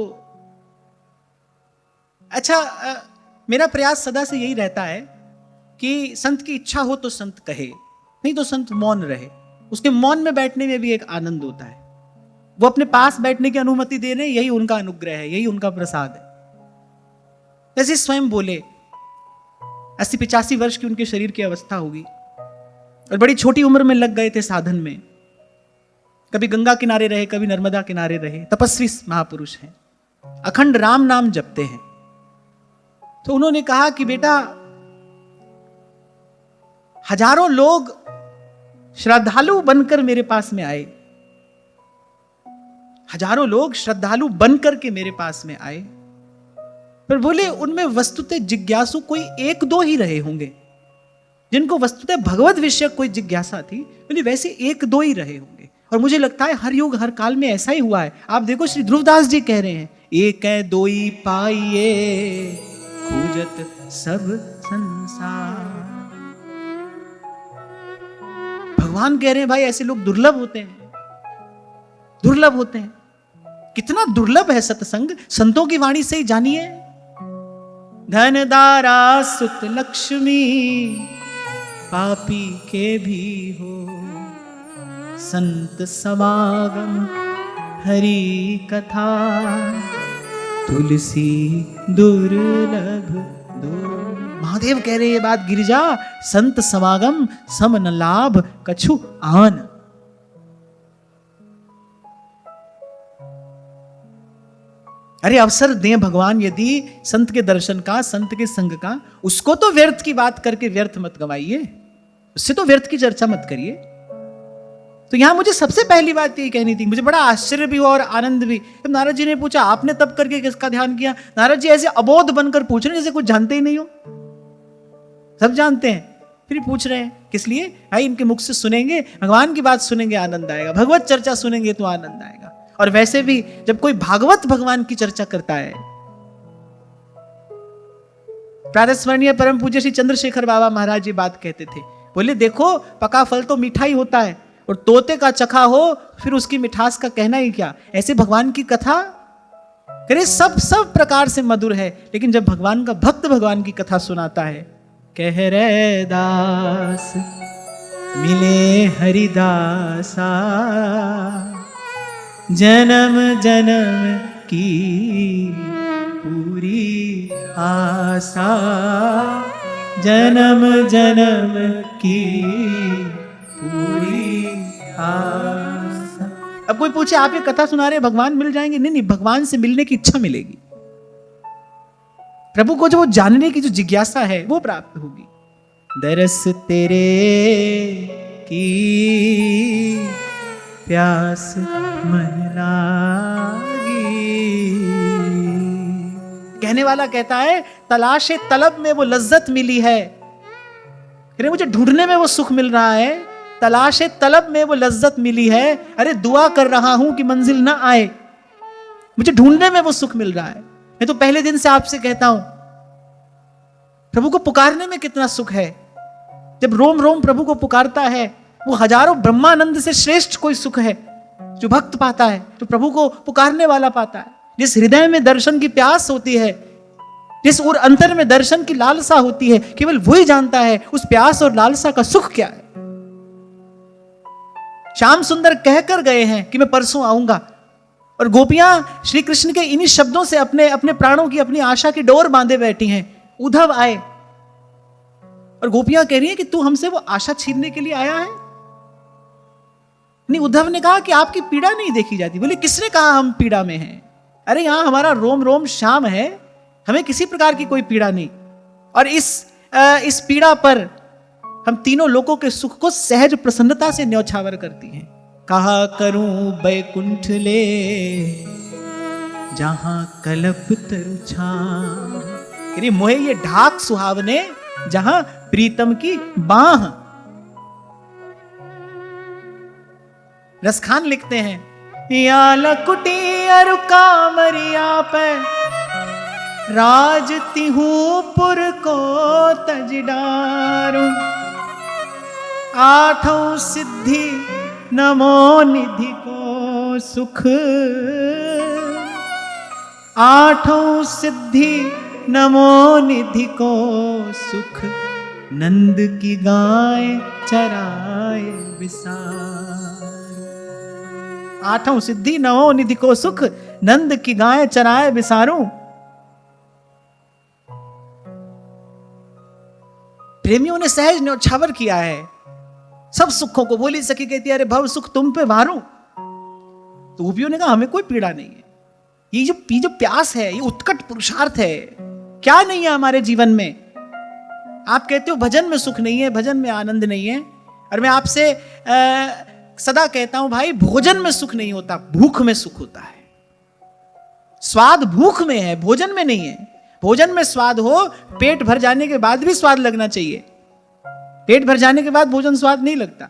मेरा प्रयास सदा से यही रहता है कि संत की इच्छा हो तो संत कहे, नहीं तो संत मौन रहे। उसके मौन में बैठने में भी एक आनंद होता है। वो अपने पास बैठने की अनुमति दे रहे हैं, यही उनका अनुग्रह है, यही उनका प्रसाद है। जैसे स्वयं बोले, 80-85 वर्ष की उनके शरीर की अवस्था होगी और बड़ी छोटी उम्र में लग गए थे साधन में। कभी गंगा किनारे रहे, कभी नर्मदा किनारे रहे। तपस्वी महापुरुष हैं, अखंड राम नाम जपते हैं। तो उन्होंने कहा कि बेटा, हजारों लोग श्रद्धालु बनकर मेरे पास में आए, हजारों लोग श्रद्धालु बनकर के मेरे पास में आए, पर बोले उनमें वस्तुतः जिज्ञासु कोई एक दो ही रहे होंगे, जिनको वस्तुतः भगवत विषय कोई जिज्ञासा थी। बोले वैसे एक दो ही रहे होंगे। और मुझे लगता है हर युग हर काल में ऐसा ही हुआ है। आप देखो श्री ध्रुवदास जी कह रहे हैं, एक है दोई पाइये खूजत सब संसार। भगवान कह रहे हैं भाई ऐसे लोग दुर्लभ होते हैं, दुर्लभ होते हैं। कितना दुर्लभ है सत्संग, संतों की वाणी से ही जानिए। धन दारा सुत लक्ष्मी पापी के भी हो, संत समागम हरि कथा तुलसी दुर्लभ दुर्लभ। महादेव कह रहे ये बात गिरिजा, संत समागम सम न लाभ कछु आन। अरे अवसर दें भगवान यदि संत के दर्शन का, संत के संग का, उसको तो व्यर्थ की बात करके व्यर्थ मत गवाइए, उससे तो व्यर्थ की चर्चा मत करिए। तो यहां मुझे सबसे पहली बात यही कहनी थी। मुझे बड़ा आश्चर्य भी हुआ और आनंद भी। जब नारद जी ने पूछा आपने तब करके किसका ध्यान किया, नारद जी ऐसे अबोध बनकर पूछ रहे हैं जैसे कुछ जानते ही नहीं हो। सब जानते हैं फिर पूछ रहे हैं किस लिए? भाई इनके मुख से सुनेंगे, भगवान की बात सुनेंगे, आनंद आएगा। भगवत चर्चा सुनेंगे तो आनंद आएगा। और वैसे भी जब कोई भागवत भगवान की चर्चा करता है प्रातस्मरणीय परम पूज्य श्री चंद्रशेखर बाबा महाराज जी बात कहते थे, बोले देखो पका फल तो मीठा ही होता है, और तोते का चखा हो फिर उसकी मिठास का कहना ही क्या। ऐसे भगवान की कथा करे सब प्रकार से मधुर है, लेकिन जब भगवान का भक्त भगवान की कथा सुनाता है, कह रे दास मिले हरिदासा, जन्म जन्म की पूरी आशा, जन्म जन्म की पूरी आशा। अब कोई पूछे आप ये कथा सुना रहे भगवान मिल जाएंगे? नहीं, भगवान से मिलने की इच्छा मिलेगी, प्रभु को जो जानने की जो जिज्ञासा है वो प्राप्त होगी। दरस तेरे की प्यास मन लागी, कहने वाला कहता है तलाशे तलब में वो लज्जत मिली है, अरे मुझे ढूंढने में वो सुख मिल रहा है, तलाशे तलब में वो लज्जत मिली है, अरे दुआ कर रहा हूं कि मंजिल ना आए, मुझे ढूंढने में वो सुख मिल रहा है। मैं तो पहले दिन से आपसे कहता हूं प्रभु को पुकारने में कितना सुख है। जब रोम रोम प्रभु को पुकारता है, वो हजारों ब्रह्मानंद से श्रेष्ठ कोई सुख है जो भक्त पाता है, जो प्रभु को पुकारने वाला पाता है। जिस हृदय में दर्शन की प्यास होती है, जिस और अंतर में दर्शन की लालसा होती है, केवल वही जानता है उस प्यास और लालसा का सुख क्या है। श्याम सुंदर कहकर गए हैं कि मैं परसों आऊंगा, और गोपियां श्री कृष्ण के इन्हीं शब्दों से अपने अपने प्राणों की, अपनी आशा की डोर बांधे बैठी हैं। उद्धव आए और गोपियां कह रही हैं कि तू हमसे वो आशा छीनने के लिए आया है? नहीं, उद्धव ने कहा कि आपकी पीड़ा नहीं देखी जाती। बोले किसने कहा हम पीड़ा में हैं? अरे यहां हमारा रोम रोम श्याम है, हमें किसी प्रकार की कोई पीड़ा नहीं। और इस पीड़ा पर हम तीनों लोगों के सुख को सहज प्रसन्नता से न्यौछावर करती हैं। कहा करूं बैकुंठ ले जहां कल्प तरु छां, मोहे ये ढाक सुहावने जहां प्रीतम की बाह। रसखान लिखते हैं, या लकुटी अरु कामरिया पे राजती हूं पुर को तज डारू, आठों सिद्धि नमो निधि को सुख, आठों सिद्धि नमो निधि को सुख, नंद की गाय चराए विसार। आठों सिद्धि नमो निधि को सुख, नंद की गाय चराए विसारूं। प्रेमियों ने सहज न्यौछावर किया है सब सुखों को। बोली सखी कहती है अरे भव सुख तुम पे वारूं। तो गोपियों ने कहा हमें कोई पीड़ा नहीं है। ये जो प्यास है, ये उत्कट पुरुषार्थ है, क्या नहीं है हमारे जीवन में। आप कहते हो भजन में सुख नहीं है, भजन में आनंद नहीं है, और मैं आपसे सदा कहता हूं भाई भोजन में सुख नहीं होता, भूख में सुख होता है। स्वाद भूख में है, भोजन में नहीं है। भोजन में स्वाद हो, पेट भर जाने के बाद भी स्वाद लगना चाहिए। पेट भर जाने के बाद भोजन स्वाद नहीं लगता,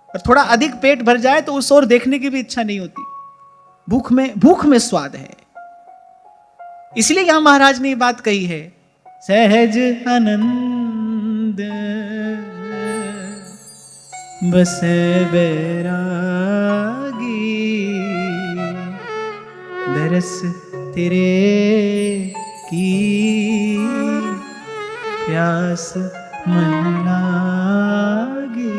और थोड़ा अधिक पेट भर जाए तो उस ओर देखने की भी इच्छा नहीं होती। भूख में स्वाद है। इसलिए यहां महाराज ने ये बात कही है, सहज आनंद बसे बैरागी, दरस तेरे की प्यास मन लागी।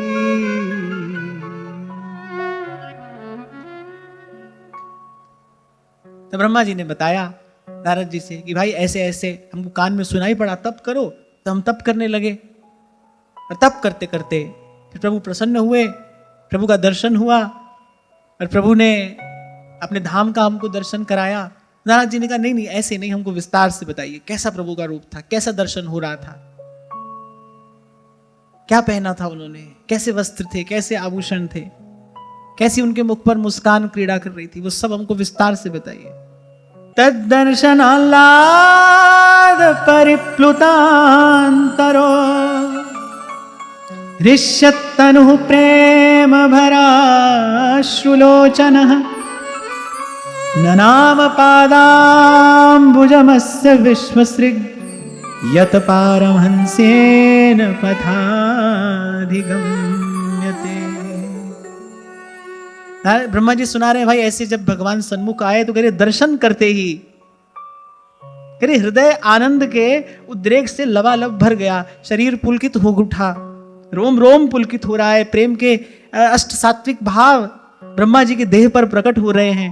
तो ब्रह्मा जी ने बताया नारद जी से कि भाई ऐसे ऐसे हमको कान में सुनाई पड़ा, तप करो। तो हम तप करने लगे, और तप करते करते फिर प्रभु प्रसन्न हुए, प्रभु का दर्शन हुआ, और प्रभु ने अपने धाम का हमको दर्शन कराया। नारद जी ने कहा नहीं ऐसे नहीं, हमको विस्तार से बताइए कैसा प्रभु का रूप था, कैसा दर्शन हो रहा था, क्या पहना था उन्होंने, कैसे वस्त्र थे, कैसे आभूषण थे, कैसी उनके मुख पर मुस्कान क्रीड़ा कर रही थी, वो सब हमको विस्तार से बताइए। तद्दर्शनाल्लाद परिप्लुतांतरो ऋष्यत्तनुः प्रेम भराश्रुलोचनः ननाम पादाम्बुजमस्य विश्वसृग् यत पारमहंसेन पथाधिगम्यते। ब्रह्मा जी सुना रहे हैं, भाई ऐसे जब भगवान सन्मुख आए तो कह रहे दर्शन करते ही कह रहे हृदय आनंद के उद्रेक से लबालब भर गया, शरीर पुलकित हो उठा, रोम रोम पुलकित हो रहा है, प्रेम के अष्ट सात्विक भाव ब्रह्मा जी के देह पर प्रकट हो रहे हैं।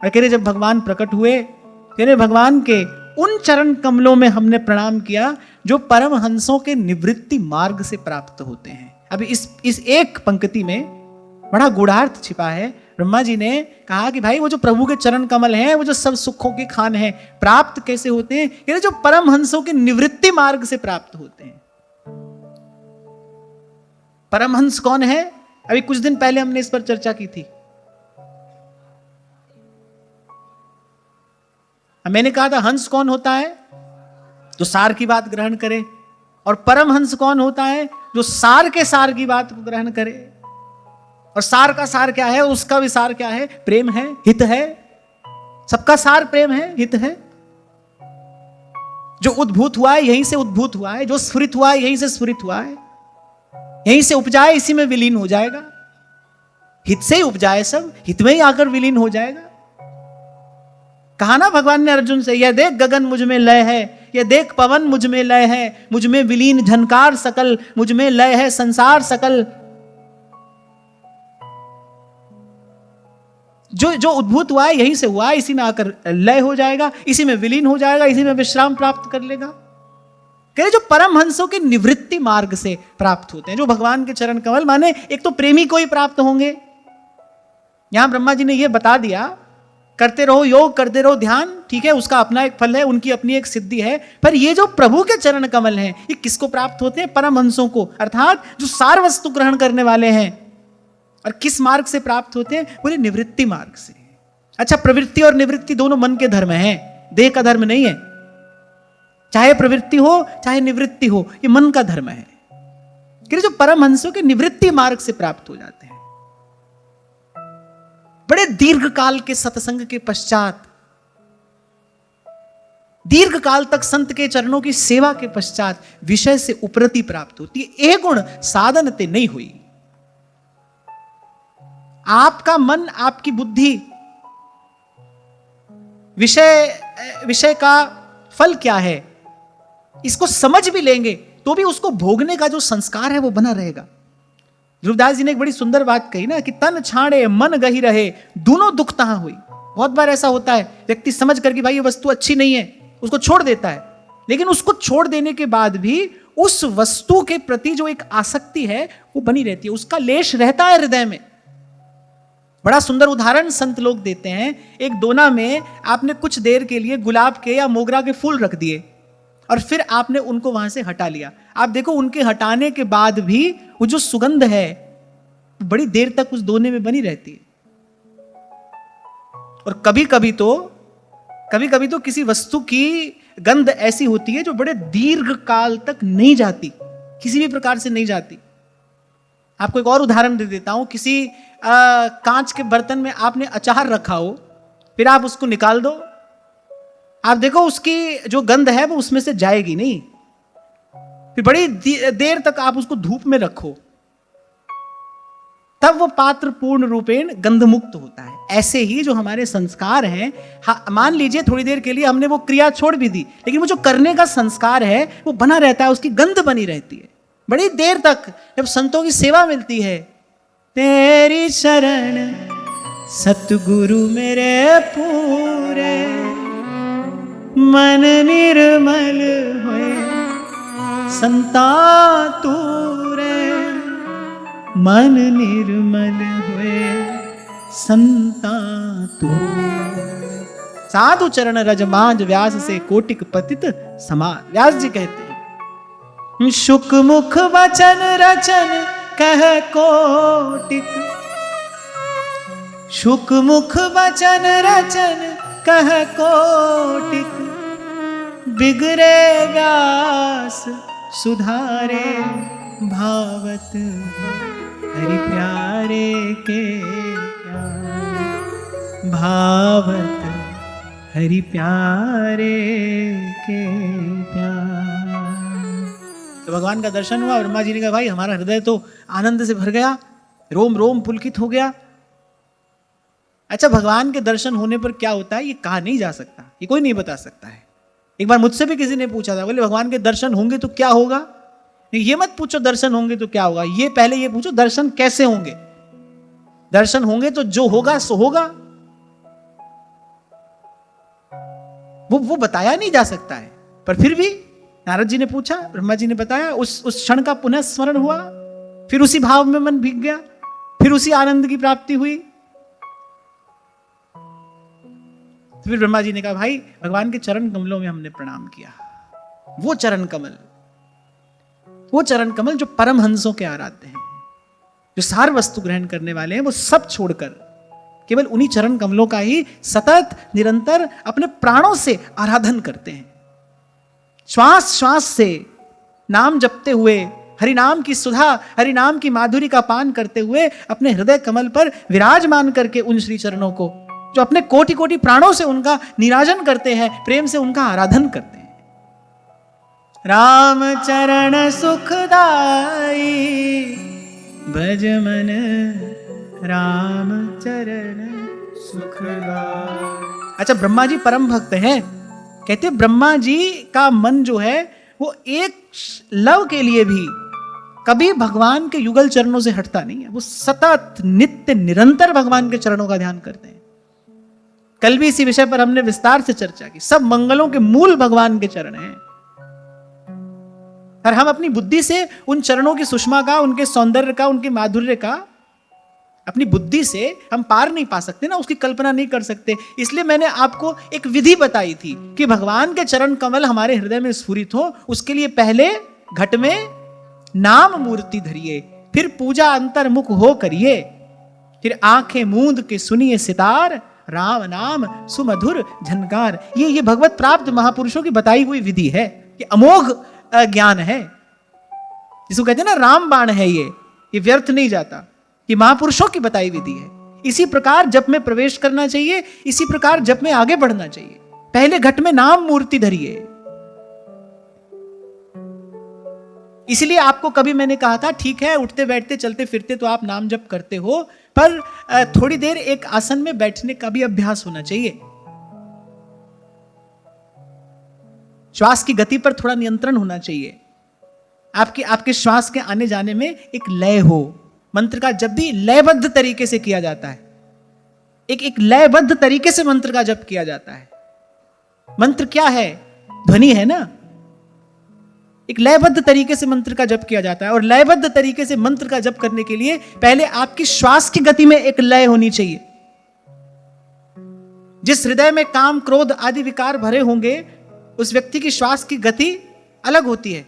और कह रहे जब भगवान प्रकट हुए, कह रहे भगवान के उन चरण कमलों में हमने प्रणाम किया जो परमहंसों के निवृत्ति मार्ग से प्राप्त होते हैं। अभी इस एक पंक्ति में बड़ा गूढ़ार्थ छिपा है। ब्रह्मा जी ने कहा कि भाई वो जो प्रभु के चरण कमल हैं, वो जो सब सुखों के खान हैं, प्राप्त कैसे होते हैं? ये जो परमहंसों के निवृत्ति मार्ग से प्राप्त होते हैं। परमहंस कौन है? अभी कुछ दिन पहले हमने इस पर चर्चा की थी। मैंने कहा था हंस कौन होता है? जो सार की बात ग्रहण करे। और परमहंस कौन होता है? जो सार के सार की बात को ग्रहण करे। और सार का सार क्या है? उसका भी सार क्या है? प्रेम है, हित है। सबका सार प्रेम है, हित है। जो उद्भूत हुआ है यहीं से उद्भूत हुआ है, जो स्फुरित हुआ है यहीं से स्फुरित हुआ है, यहीं से उपजाए इसी में विलीन हो जाएगा। हित से ही उपजाए सब, हित में ही आकर विलीन हो जाएगा। कहा ना भगवान ने अर्जुन से, यह देख गगन मुझ में लय है, यह देख पवन मुझ में लय है, मुझ में विलीन झनकार सकल, मुझ में लय है संसार सकल। जो उद्भूत हुआ है यहीं से हुआ है, इसी में आकर लय हो जाएगा, इसी में विलीन हो जाएगा, इसी में विश्राम प्राप्त कर लेगा। कहे जो परमहंसों के निवृत्ति मार्ग से प्राप्त होते हैं, जो भगवान के चरण कमल, माने एक तो प्रेमी को ही प्राप्त होंगे। यहां ब्रह्मा जी ने यह बता दिया, करते रहो योग, करते रहो ध्यान, ठीक है, उसका अपना एक फल है, उनकी अपनी एक सिद्धि है। पर ये जो प्रभु के चरण कमल हैं, ये किसको प्राप्त होते हैं? परमहंसों को, अर्थात जो सार वस्तु ग्रहण करने वाले हैं। और किस मार्ग से प्राप्त होते हैं? बोले निवृत्ति मार्ग से। अच्छा, प्रवृत्ति और निवृत्ति दोनों मन के धर्म हैं, देह का धर्म नहीं है। चाहे प्रवृत्ति हो चाहे निवृत्ति हो, ये मन का धर्म है। कि जो परमहंसों के निवृत्ति मार्ग से प्राप्त हो जाते हैं, बड़े दीर्घ काल के सत्संग के पश्चात, दीर्घ काल तक संत के चरणों की सेवा के पश्चात विषय से उपरति प्राप्त होती है। एक गुण साधन ते नहीं हुई। आपका मन, आपकी बुद्धि विषय का फल क्या है इसको समझ भी लेंगे तो भी उसको भोगने का जो संस्कार है वो बना रहेगा। ध्रुवदास जी ने एक बड़ी सुंदर बात कही ना कि तन छाड़े मन गही रहे, दोनों दुख तहां हुई। बहुत बार ऐसा होता है, व्यक्ति समझ करके भाई ये वस्तु अच्छी नहीं है, उसको छोड़ देता है, लेकिन उसको छोड़ देने के बाद भी उस वस्तु के प्रति जो एक आसक्ति है वो बनी रहती है, उसका लेश रहता है हृदय में। बड़ा सुंदर उदाहरण संत लोग देते हैं। एक दोना में आपने कुछ देर के लिए गुलाब के या मोगरा के फूल रख दिए और फिर आपने उनको वहां से हटा लिया। आप देखो उनके हटाने के बाद भी वो जो सुगंध है बड़ी देर तक उस दोने में बनी रहती है। और कभी कभी तो किसी वस्तु की गंध ऐसी होती है जो बड़े दीर्घ काल तक नहीं जाती, किसी भी प्रकार से नहीं जाती। आपको एक और उदाहरण दे देता हूं। किसी कांच के बर्तन में आपने अचार रखा हो, फिर आप उसको निकाल दो, आप देखो उसकी जो गंध है वो उसमें से जाएगी नहीं। फिर बड़ी देर तक आप उसको धूप में रखो, तब वो पात्र पूर्ण रूपेण गंध मुक्त होता है। ऐसे ही जो हमारे संस्कार हैं, मान लीजिए थोड़ी देर के लिए हमने वो क्रिया छोड़ भी दी, लेकिन वो जो करने का संस्कार है वो बना रहता है, उसकी गंध बनी रहती है बड़ी देर तक। जब संतों की सेवा मिलती है, तेरी शरण सतगुरु मेरे पूरे, मन निर्मल होए संता तूरे, मन निर्मल हुए संता तूरे। साधु चरण रज मांझ व्यास से कोटिक पतित समान। व्यास जी कहते हैं, शुक मुख वचन रचन कह कोटिक, शुक मुख वचन रचन कह कोटिक, बिगड़े व्यास सुधारे भावत हरि प्यारे के प्यारे, भावत हरि प्यारे के प्यार। तो भगवान का दर्शन हुआ, ब्रह्मा जी ने कहा भाई हमारा हृदय तो आनंद से भर गया, रोम रोम पुलकित हो गया। अच्छा, भगवान के दर्शन होने पर क्या होता है ये कहा नहीं जा सकता, ये कोई नहीं बता सकता है। एक बार मुझसे भी किसी ने पूछा था, बोले भगवान के दर्शन होंगे तो क्या होगा? ये मत पूछो दर्शन होंगे तो क्या होगा, ये पहले ये पूछो दर्शन कैसे होंगे। दर्शन होंगे तो जो होगा सो होगा, वो बताया नहीं जा सकता है। पर फिर भी नारद जी ने पूछा, ब्रह्मा जी ने बताया, उस क्षण का पुनः स्मरण हुआ, फिर उसी भाव में मन भीग गया, फिर उसी आनंद की प्राप्ति हुई। तो फिर ब्रह्मा जी ने कहा भाई भगवान के चरण कमलों में हमने प्रणाम किया। वो चरण कमल जो परम हंसों के आराध्य हैं, जो सार वस्तु ग्रहण करने वाले हैं, वो सब छोड़कर केवल उन्हीं चरण कमलों का ही सतत निरंतर अपने प्राणों से आराधन करते हैं। श्वास श्वास से नाम जपते हुए, हरि नाम की सुधा, हरि नाम की माधुरी का पान करते हुए अपने हृदय कमल पर विराजमान करके उन श्री चरणों को, जो अपने कोटि कोटि प्राणों से उनका निराजन करते हैं, प्रेम से उनका आराधन करते हैं। राम चरण सुखदाई भज मन, राम चरण सुखदाई। अच्छा, ब्रह्मा जी परम भक्त हैं। कहते ब्रह्मा जी का मन जो है वो एक लव के लिए भी कभी भगवान के युगल चरणों से हटता नहीं है। वो सतत नित्य निरंतर भगवान के चरणों का ध्यान करते हैं। कल भी इसी विषय पर हमने विस्तार से चर्चा की। सब मंगलों के मूल भगवान के चरण हैं, और हम अपनी बुद्धि से उन चरणों की सुषमा का, उनके सौंदर्य का, उनके माधुर्य का अपनी बुद्धि से हम पार नहीं पा सकते ना, उसकी कल्पना नहीं कर सकते। इसलिए मैंने आपको एक विधि बताई थी कि भगवान के चरण कमल हमारे हृदय में स्फुरित हो, उसके लिए पहले घट में नाम मूर्ति धरिए, फिर पूजा अंतर्मुख हो करिए, फिर आंखें मूंद के सुनिए सितार, राम नाम सुमधुर झनकार। ये भगवत प्राप्त महापुरुषों की बताई हुई विधि है, ये अमोघ ज्ञान है, जिसको कहते हैं ना राम बाण है। ये व्यर्थ नहीं जाता, ये महापुरुषों की बताई विधि है। इसी प्रकार जप में प्रवेश करना चाहिए, इसी प्रकार जप में आगे बढ़ना चाहिए। पहले घट में नाम मूर्ति धरिए। इसलिए आपको कभी मैंने कहा था, ठीक है उठते बैठते चलते फिरते तो आप नाम जप करते हो, पर थोड़ी देर एक आसन में बैठने का भी अभ्यास होना चाहिए। श्वास की गति पर थोड़ा नियंत्रण होना चाहिए। आपके श्वास के आने जाने में एक लय हो। मंत्र का जब भी लयबद्ध तरीके से किया जाता है, एक लयबद्ध तरीके से मंत्र का जप किया जाता है। मंत्र क्या है? ध्वनि है ना। एक लयबद्ध तरीके से मंत्र का जप किया जाता है, और लयबद्ध तरीके से मंत्र का जप करने के लिए पहले आपकी श्वास की गति में एक लय होनी चाहिए। जिस हृदय में काम क्रोध आदि विकार भरे होंगे, उस व्यक्ति की श्वास की गति अलग होती है।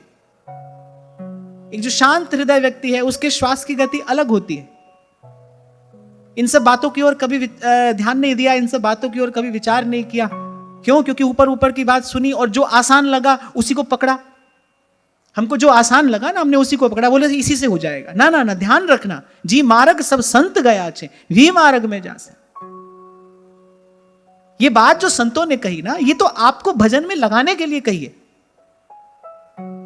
एक जो शांत हृदय व्यक्ति है, उसके श्वास की गति अलग होती है। इन सब बातों की ओर कभी ध्यान नहीं दिया, इन सब बातों की ओर कभी विचार नहीं किया। क्यों? क्योंकि ऊपर ऊपर की बात सुनी और जो आसान लगा उसी को पकड़ा। हमको जो आसान लगा ना, हमने उसी को पकड़ा, बोले इसी से हो जाएगा। ना ना ना, ध्यान रखना, जी मार्ग सब संत गया छे, वी मार्ग में जा से। ये बात जो संतों ने कही ना, ये तो आपको भजन में लगाने के लिए कही है।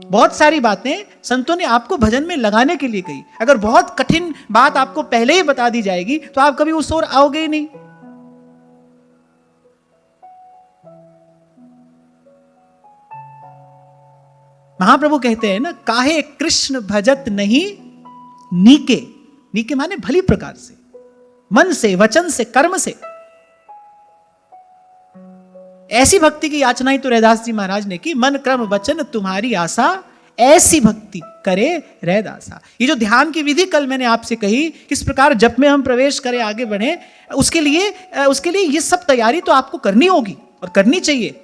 बहुत सारी बातें संतों ने आपको भजन में लगाने के लिए कही। अगर बहुत कठिन बात आपको पहले ही बता दी जाएगी तो आप कभी उस ओर आओगे ही नहीं। महाप्रभु कहते हैं ना, काहे कृष्ण भजत नहीं नीके। नीके माने भली प्रकार से, मन से, वचन से, कर्म से। ऐसी भक्ति की याचना ही तो रैदास जी महाराज ने की। मन क्रम वचन तुम्हारी आशा, ऐसी भक्ति करे रैदासा। ये जो ध्यान की विधि कल मैंने आपसे कही, किस प्रकार जप में हम प्रवेश करें, आगे बढ़े, उसके लिए ये सब तैयारी तो आपको करनी होगी और करनी चाहिए।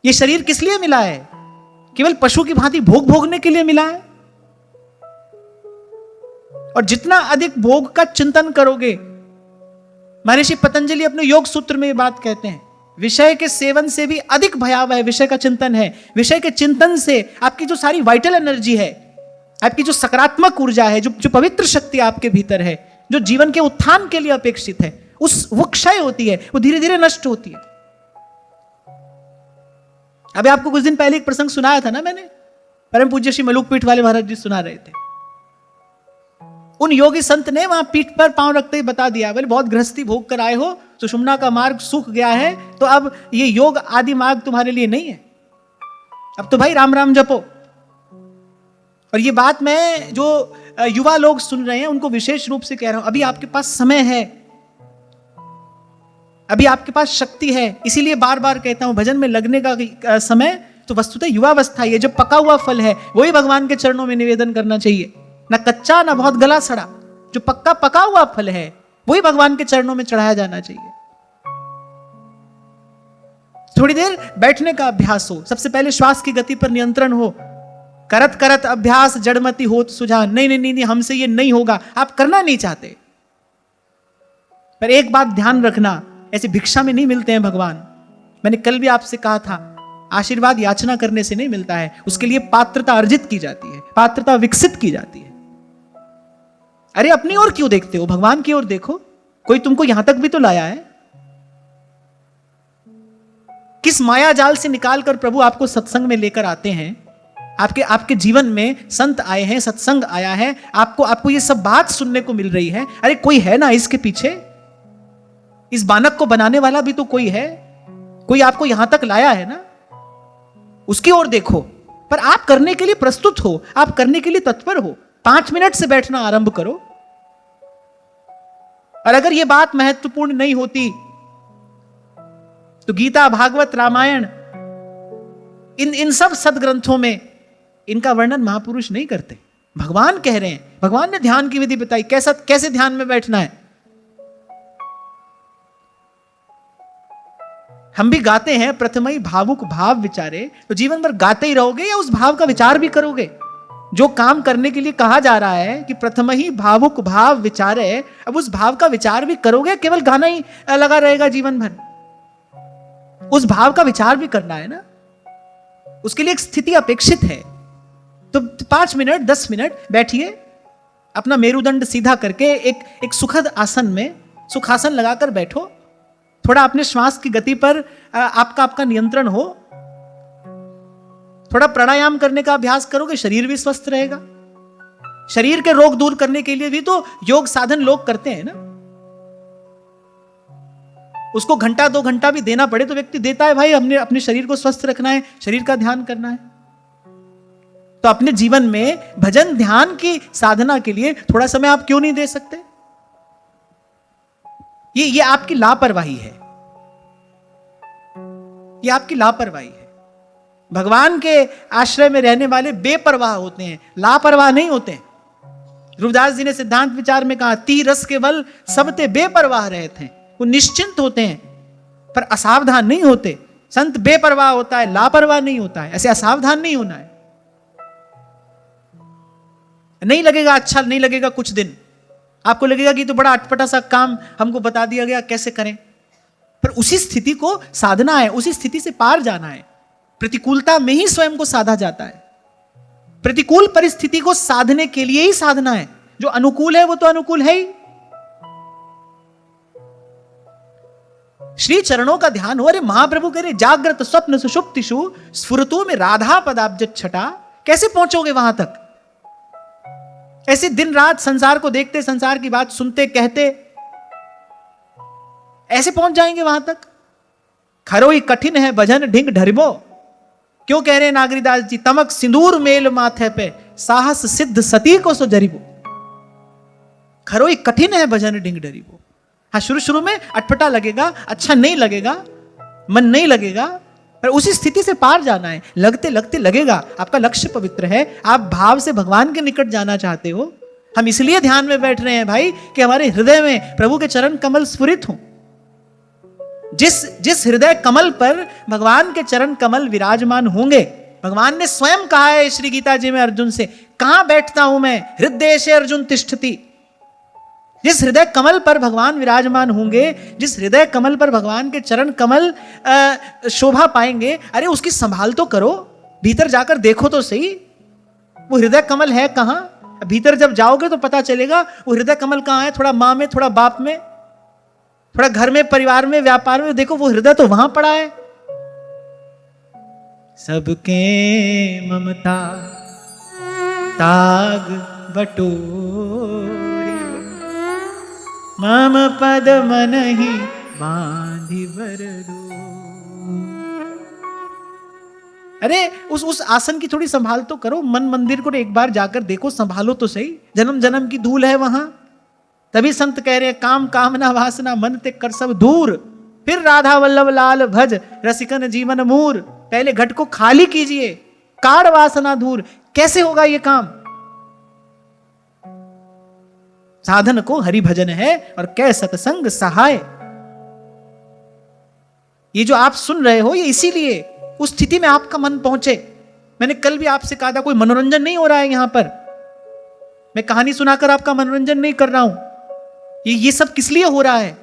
ये शरीर किस लिए मिला है? केवल पशु की भांति भोग भोगने के लिए मिला है। और जितना अधिक भोग का चिंतन करोगे, महर्षि पतंजलि अपने योग सूत्र में ये बात कहते हैं, विषय के सेवन से भी अधिक भयावह विषय का चिंतन है। विषय के चिंतन से आपकी जो सारी वाइटल एनर्जी है, आपकी जो सकारात्मक ऊर्जा है, जो पवित्र शक्ति आपके भीतर है, जो जीवन के उत्थान के लिए अपेक्षित है, वो क्षय होती है, वो धीरे धीरे नष्ट होती है। अभी आपको कुछ दिन पहले एक प्रसंग सुनाया था ना मैंने, परम पूज्य श्री मलुक पीठ वाले महाराज जी सुना रहे थे। उन योगी संत ने वहां पीठ पर पांव रखते ही बता दिया, बोले बहुत गृहस्थी भोग कर आए हो, सुषुम्ना का मार्ग सूख गया है, तो अब ये योग आदि मार्ग तुम्हारे लिए नहीं है, अब तो भाई राम राम जपो। और ये बात मैं जो युवा लोग सुन रहे हैं उनको विशेष रूप से कह रहा हूं, अभी आपके पास समय है, अभी आपके पास शक्ति है, इसीलिए बार बार कहता हूं भजन में लगने का समय तो वस्तुतः युवावस्था ही है। जो पका हुआ फल है वही भगवान के चरणों में निवेदन करना चाहिए, ना कच्चा ना बहुत गला सड़ा। जो पका हुआ फल है वही भगवान के चरणों में चढ़ाया जाना चाहिए। थोड़ी देर बैठने का अभ्यास हो, सबसे पहले श्वास की गति पर नियंत्रण हो, करत करत अभ्यास जड़मति होत सुझा। नहीं, हमसे ये नहीं होगा, आप करना नहीं चाहते। पर एक बात ध्यान रखना, ऐसे भिक्षा में नहीं मिलते हैं भगवान। मैंने कल भी आपसे कहा था, आशीर्वाद याचना करने से नहीं मिलता है, उसके लिए पात्रता अर्जित की जाती है, पात्रता विकसित की जाती है। अरे अपनी ओर क्यों देखते हो, भगवान की ओर देखो, कोई तुमको यहां तक भी तो लाया है। किस माया जाल से निकालकर प्रभु आपको सत्संग में लेकर आते हैं, आपके जीवन में संत आए हैं, सत्संग आया है, आपको ये सब बात सुनने को मिल रही है। अरे कोई है ना इसके पीछे, इस बानक को बनाने वाला भी तो कोई है, कोई आपको यहां तक लाया है ना, उसकी ओर देखो। पर आप करने के लिए प्रस्तुत हो, आप करने के लिए तत्पर हो। 5 मिनट से बैठना आरंभ करो। और अगर यह बात महत्वपूर्ण नहीं होती तो गीता, भागवत, रामायण, इन सब सदग्रंथों में इनका वर्णन महापुरुष नहीं करते। भगवान कह रहे हैं, भगवान ने ध्यान की विधि बताई, कैसे ध्यान में बैठना है। हम भी गाते हैं प्रथमई भावुक भाव विचारे, तो जीवन भर गाते ही रहोगे या उस भाव का विचार भी करोगे? जो काम करने के लिए कहा जा रहा है कि प्रथम ही भावुक भाव विचारे, अब उस भाव का विचार भी करोगे, केवल गाना ही लगा रहेगा जीवन भर? उस भाव का विचार भी करना है ना, उसके लिए एक स्थिति अपेक्षित है। तो 5 मिनट 10 मिनट बैठिए, अपना मेरुदंड सीधा करके एक सुखद आसन में सुखासन लगाकर बैठो। थोड़ा अपने श्वास की गति पर आपका नियंत्रण हो। थोड़ा प्राणायाम करने का अभ्यास करोगे, शरीर भी स्वस्थ रहेगा। शरीर के रोग दूर करने के लिए भी तो योग साधन लोग करते हैं ना। उसको घंटा 2 घंटा भी देना पड़े तो व्यक्ति देता है। भाई हमने अपने शरीर को स्वस्थ रखना है, शरीर का ध्यान करना है, तो अपने जीवन में भजन ध्यान की साधना के लिए थोड़ा समय आप क्यों नहीं दे सकते? ये आपकी लापरवाही है, ये आपकी लापरवाही है। भगवान के आश्रय में रहने वाले बेपरवाह होते हैं, लापरवाह नहीं होते हैं। ध्रुवदास जी ने सिद्धांत विचार में कहा, ती रस के बल सबते बेपरवाह रहते हैं। वो निश्चिंत होते हैं पर असावधान नहीं होते। संत बेपरवाह होता है, लापरवाह नहीं होता है। ऐसे असावधान नहीं होना है। नहीं लगेगा अच्छा, नहीं लगेगा कुछ दिन, आपको लगेगा कि तो बड़ा अटपटा सा काम हमको बता दिया गया, कैसे करें। पर उसी स्थिति को साधना है, उसी स्थिति से पार जाना है। प्रतिकूलता में ही स्वयं को साधा जाता है। प्रतिकूल परिस्थिति को साधने के लिए ही साधना है। जो अनुकूल है वो तो अनुकूल है ही। श्री चरणों का ध्यान हो। अरे महाप्रभु कह रहे, जागृत स्वप्न सुषुप्तिषु स्फुरतु में राधा पदाब्ज छटा। कैसे पहुंचोगे वहां तक? ऐसे दिन रात संसार को देखते, संसार की बात सुनते, कहते, ऐसे पहुंच जाएंगे वहां तक? खरोई कठिन है भजन ढिंग ढरिबो। क्यों कह रहे हैं नागरीदास जी, तमक सिंदूर मेल माथे पे साहस सिद्ध सती को सो जरिबो। खरोई कठिन है भजन ढिंग ढरिबो। हाँ, शुरू में अटपटा लगेगा, अच्छा नहीं लगेगा, मन नहीं लगेगा, पर उसी स्थिति से पार जाना है। लगते लगते लगेगा। आपका लक्ष्य पवित्र है, आप भाव से भगवान के निकट जाना चाहते हो। हम इसलिए ध्यान में बैठ रहे हैं भाई कि हमारे हृदय में प्रभु के चरण कमल स्फुरित हों। जिस हृदय कमल पर भगवान के चरण कमल विराजमान होंगे, भगवान ने स्वयं कहा है श्री गीता जी में अर्जुन से, कहां बैठता हूं मैं, हृदय से अर्जुन तिष्ठति। जिस हृदय कमल पर भगवान विराजमान होंगे, जिस हृदय कमल पर भगवान के चरण कमल शोभा पाएंगे, अरे उसकी संभाल तो करो। भीतर जाकर देखो तो सही, वो हृदय कमल है कहां। भीतर जब जाओगे तो पता चलेगा वो हृदय कमल कहां है। थोड़ा मां में, थोड़ा बाप में, थोड़ा घर में, परिवार में, व्यापार में देखो, वो हृदय तो वहां पड़ा है। सबके ममता ताग बटोरी, मम पद मन ही बांधि बरदो। अरे उस आसन की थोड़ी संभाल तो करो। मन मंदिर को एक बार जाकर देखो, संभालो तो सही। जन्म जन्म की धूल है वहां। तभी संत कह रहे हैं, काम कामना वासना मन ते कर सब दूर, फिर राधा वल्लभ लाल भज रसिकन जीवन मूर। पहले घट को खाली कीजिए, काढ़ वासना दूर। कैसे होगा ये काम? साधन को हरि भजन है और कै सत्संग सहाय। ये जो आप सुन रहे हो, ये इसीलिए उस स्थिति में आपका मन पहुंचे। मैंने कल भी आपसे कहा था, कोई मनोरंजन नहीं हो रहा है यहां पर। मैं कहानी सुनाकर आपका मनोरंजन नहीं कर रहा हूं। ये सब किस लिए हो रहा है?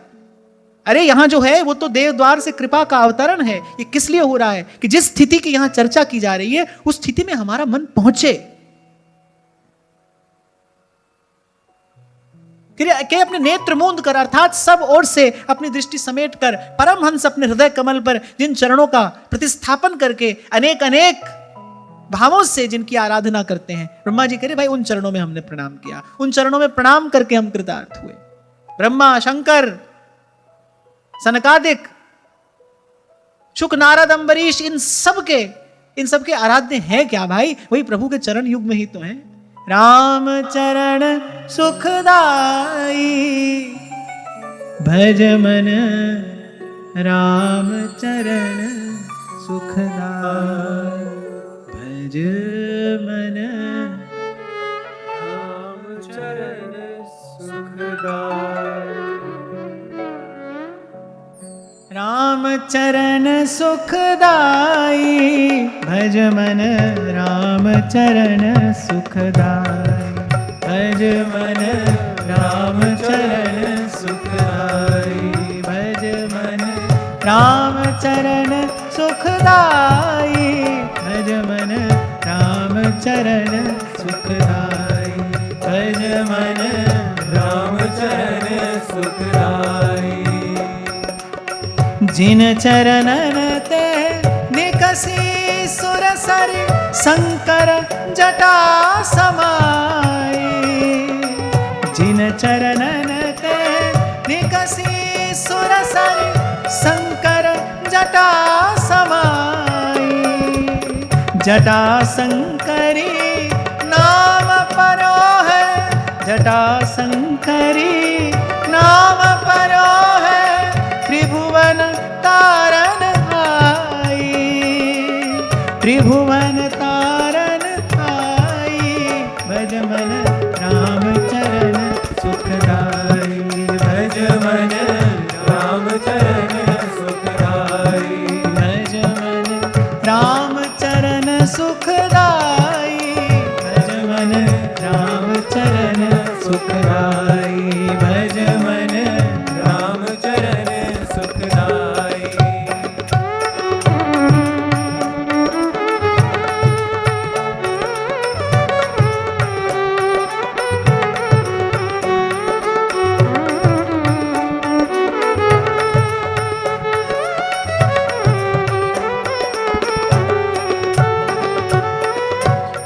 अरे यहां जो है वो तो देवद्वार से कृपा का अवतरण है। ये किस लिए हो रहा है? कि जिस स्थिति की यहां चर्चा की जा रही है, उस स्थिति में हमारा मन पहुंचे। कि अपने नेत्र मूंद कर, अर्थात सब ओर से अपनी दृष्टि समेट कर, परमहंस अपने हृदय कमल पर जिन चरणों का प्रतिस्थापन करके अनेक अनेक भावों से जिनकी आराधना करते हैं, ब्रह्मा जी कह रहे भाई उन चरणों में हमने प्रणाम किया, उन चरणों में प्रणाम करके हम कृतार्थ हुए। ब्रह्मा, शंकर, सनकादिक, शुक, नारद, अम्बरीश, इन सबके आराध्य हैं क्या भाई? वही प्रभु के चरण युग में ही तो हैं। राम चरण सुखदाई भज मन, राम चरण सुखदाई भज मन, राम चरण सुखदाई। राम चरण सुखदाई भज मन, राम चरण सुखदाई भज मन, राम चरण सुखदाई भज मन, राम चरण सुखदाई भज मन, राम चरण सुखदाई भज मन, राम चरण सुखदाई। जिन चरणन ते निकसी सुरसरि शंकर जटा समाई, जिन चरणन ते निकसी सुरसरि शंकर जटा समाई। जटा शंकरी नाम परो है, जटा शंकरी नाम परो है, त्रिभुवन तारन आई, त्रिभुवन तारन आई। भज मन, राम चरण सुखदाई भज मन, राम चरण सुखदाई भज मन, राम चरण सुखदाई भज मन, राम चरण सुखदाई भज मन, राम चरण सुखदाई।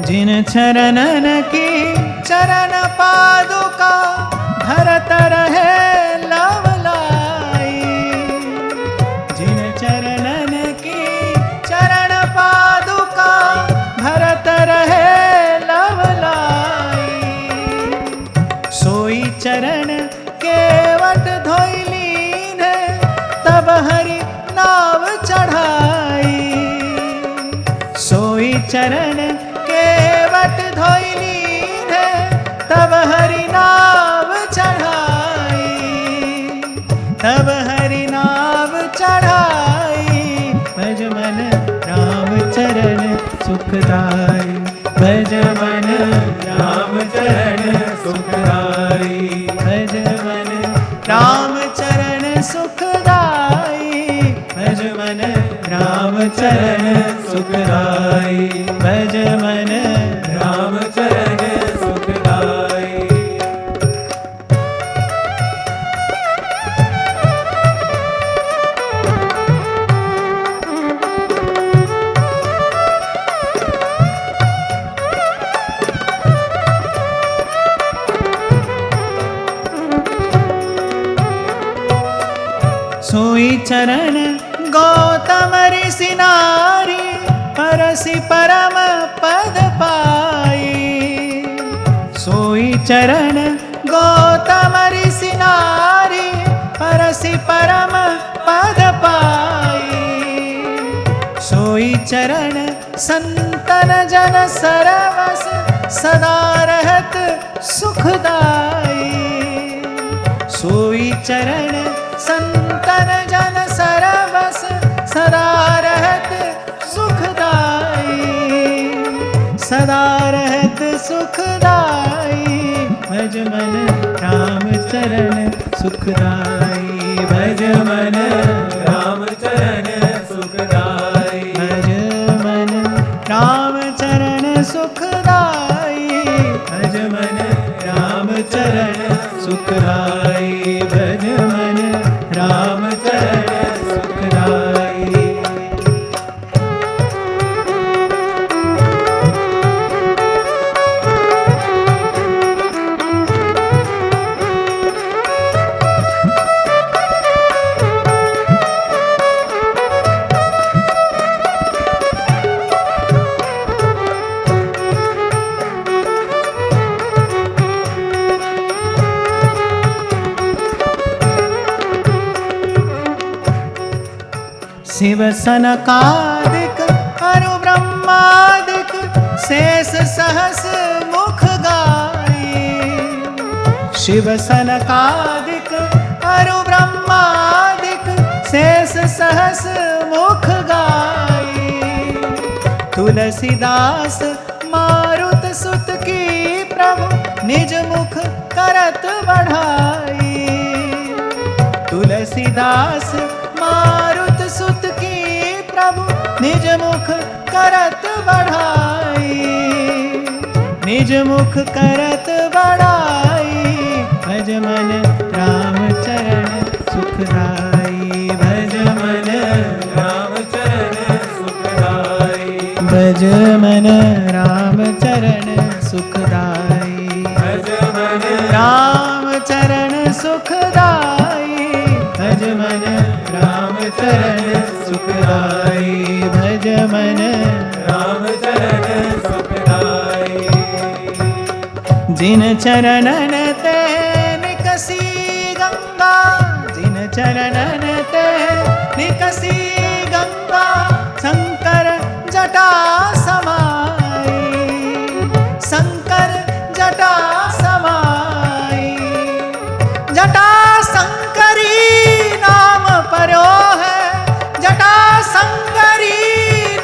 जिन चरणन की चरण पादुका धरत रहे लवलाई, जिन चरणन की चरण पादुका धरत रहे लवलाई। सोई चरण केवट धोइलीन तब हरि नाव चढ़ाई, सोई चरण केवट धोइलीन तब हरि नाव चढ़ाई, तब हरि नाव चढ़ाई। भज मन, राम चरण सुखदाई भज मन, राम चरण सुखदाई भज मन, राम चरण सुखदाई भज मन, राम चरण सुखदाई भज मन, राम चरण सुखदाई। चरण गौतम ऋषि नारी परसि परम पद पाई। सोई चरण गौतम ऋषि नारी परसि परम पद पाई। सोई चरण संतन जन सरवस सदा रहत सुखदाई। सोई चरण संतन जन सरवस सदा रहत सुखदाई। सदा रहत सुखदाई। भज मन राम चरण सुखदाई। भज मन राम चरण सुखदाई। भज मन राम चरण सुखदाई। भज मन राम चरण सुखदाई। भज मन राम चरण सुखदाई। शिव सनकादिक अरु ब्रह्मादिक शेष सहस मुख गाई। शिव सनकादिक अरु ब्रह्मादिक शेष सहस मुख गाई। तुलसीदास मारुत सुत की प्रभु निज मुख करत बढ़ाई। तुलसीदास मारुत सुत की प्रभु निज मुख करत बढ़ाई। निज मुख करत बढ़ाई। भज मन राम चरण सुखदाई। भज मन राम चरण सुखदाई। भज मन राम चरण सुखदाई। भज मन राम चरण सुखदाई। भज मन राम चरण सुखदाई। भज मन राम चरण सुखदाई। जिन चरणन ते निकसी गंगा। जिन चरणन ते निकसी गंगा शंकर जटा समाई। शंकर जटा समाई। जटा शंकरी नाम परो है। जटा शंकरी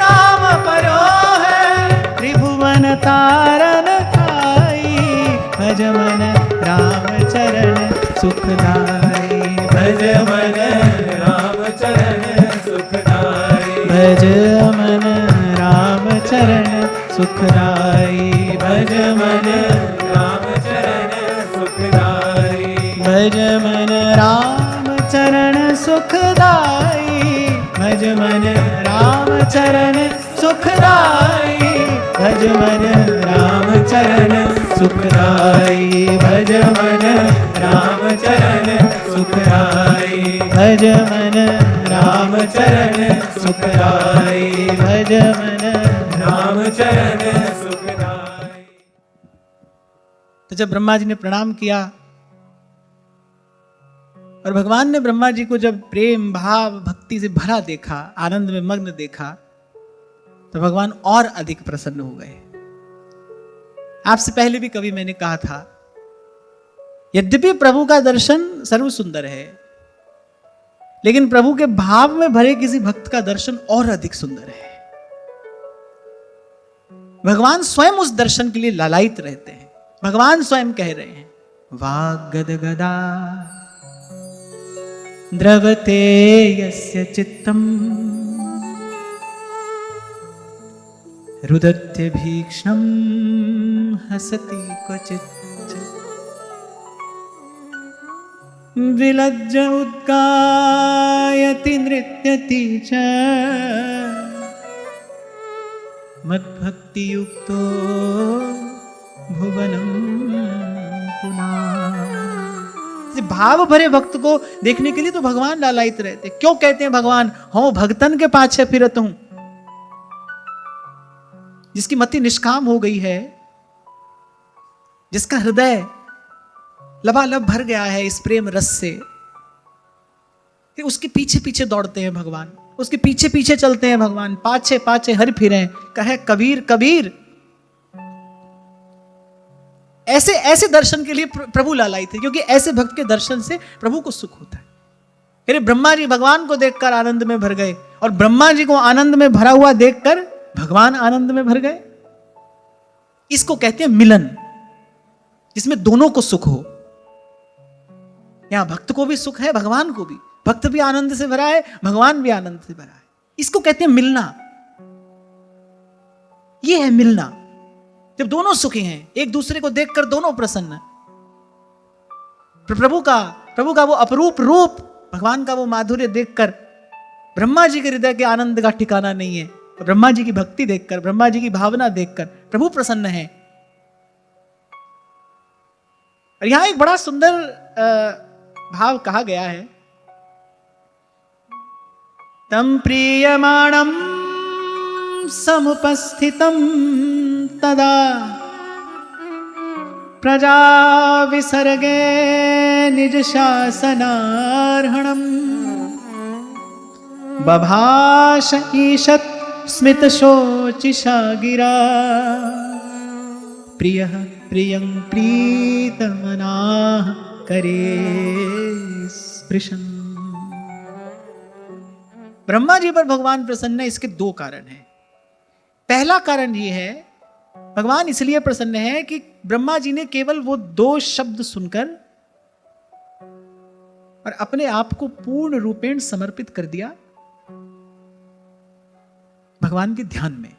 नाम परो है। त्रिभुवन तारन खाई। भज मन राम चरण सुखदाई। भज मन राम चरण सुखदाई। भज मन राम चरण सुखदाई। भज मन राम चरण सुखदाई। भज मन राम चरण सुखदाई। भज मन राम चरण सुखदाई। भज मन राम चरण सुखदाई। भज मन राम चरण सुखदाई। भज मन राम चरण सुखदाई। भज मन राम चरण सुखदाई। तो जब ब्रह्मा जी ने प्रणाम किया और भगवान ने ब्रह्मा जी को जब प्रेम भाव भक्ति से भरा देखा, आनंद में मग्न देखा, तो भगवान और अधिक प्रसन्न हो गए। आपसे पहले भी कभी मैंने कहा था, यद्यपि प्रभु का दर्शन सर्व सुंदर है, लेकिन प्रभु के भाव में भरे किसी भक्त का दर्शन और अधिक सुंदर है। भगवान स्वयं उस दर्शन के लिए लालायित रहते हैं। भगवान स्वयं कह रहे हैं, वाग गदगदा द्रवते यस्य चित्तम रुदत्य भीक्ष्णं हसति क्वचित् विलज्ज उद्गायति नृत्यति च मद्भक्ति युक्तो भुवनं पुनः। भाव भरे भक्त को देखने के लिए तो भगवान लालायित रहते। क्यों कहते हैं भगवान हो भक्तन के पाछे फिरत हूं? जिसकी मति निष्काम हो गई है, जिसका हृदय लबालब भर गया है इस प्रेम रस से, उसके पीछे पीछे दौड़ते हैं भगवान, उसके पीछे पीछे चलते हैं भगवान, पाछे पाछे हर फिरे कहे कबीर कबीर। ऐसे ऐसे दर्शन के लिए प्रभु लालायित थे, क्योंकि ऐसे भक्त के दर्शन से प्रभु को सुख होता है। फिर ब्रह्मा जी भगवान को देखकर आनंद में भर गए, और ब्रह्मा जी को आनंद में भरा हुआ देखकर भगवान आनंद में भर गए। इसको कहते हैं मिलन, जिसमें दोनों को सुख हो। यहां भक्त को भी सुख है, भगवान को भी, भक्त भी आनंद से भरा है, भगवान भी आनंद से भरा है। इसको कहते हैं मिलना। यह है मिलना, जब दोनों सुखी हैं, एक दूसरे को देखकर दोनों प्रसन्न। प्रभु का वो अपरूप रूप, भगवान का वो माधुर्य देखकर ब्रह्मा जी के हृदय के आनंद का ठिकाना नहीं है। ब्रह्मा जी की भक्ति देखकर, ब्रह्मा जी की भावना देखकर प्रभु प्रसन्न है। और यहां एक बड़ा सुंदर भाव कहा गया है, तम प्रीयमाणम समुपस्थितम तदा प्रजा विसर्गे निज शासनार्हणम बभाष ईशत् स्मित शोचिषा गिरा प्रियः प्रियं प्रीतमनाः करे स्पृशन्। ब्रह्मा जी पर भगवान प्रसन्न है, इसके दो कारण हैं। पहला कारण यह है, भगवान इसलिए प्रसन्न है कि ब्रह्मा जी ने केवल वो दो शब्द सुनकर और अपने आप को पूर्ण रूपेण समर्पित कर दिया भगवान के ध्यान में।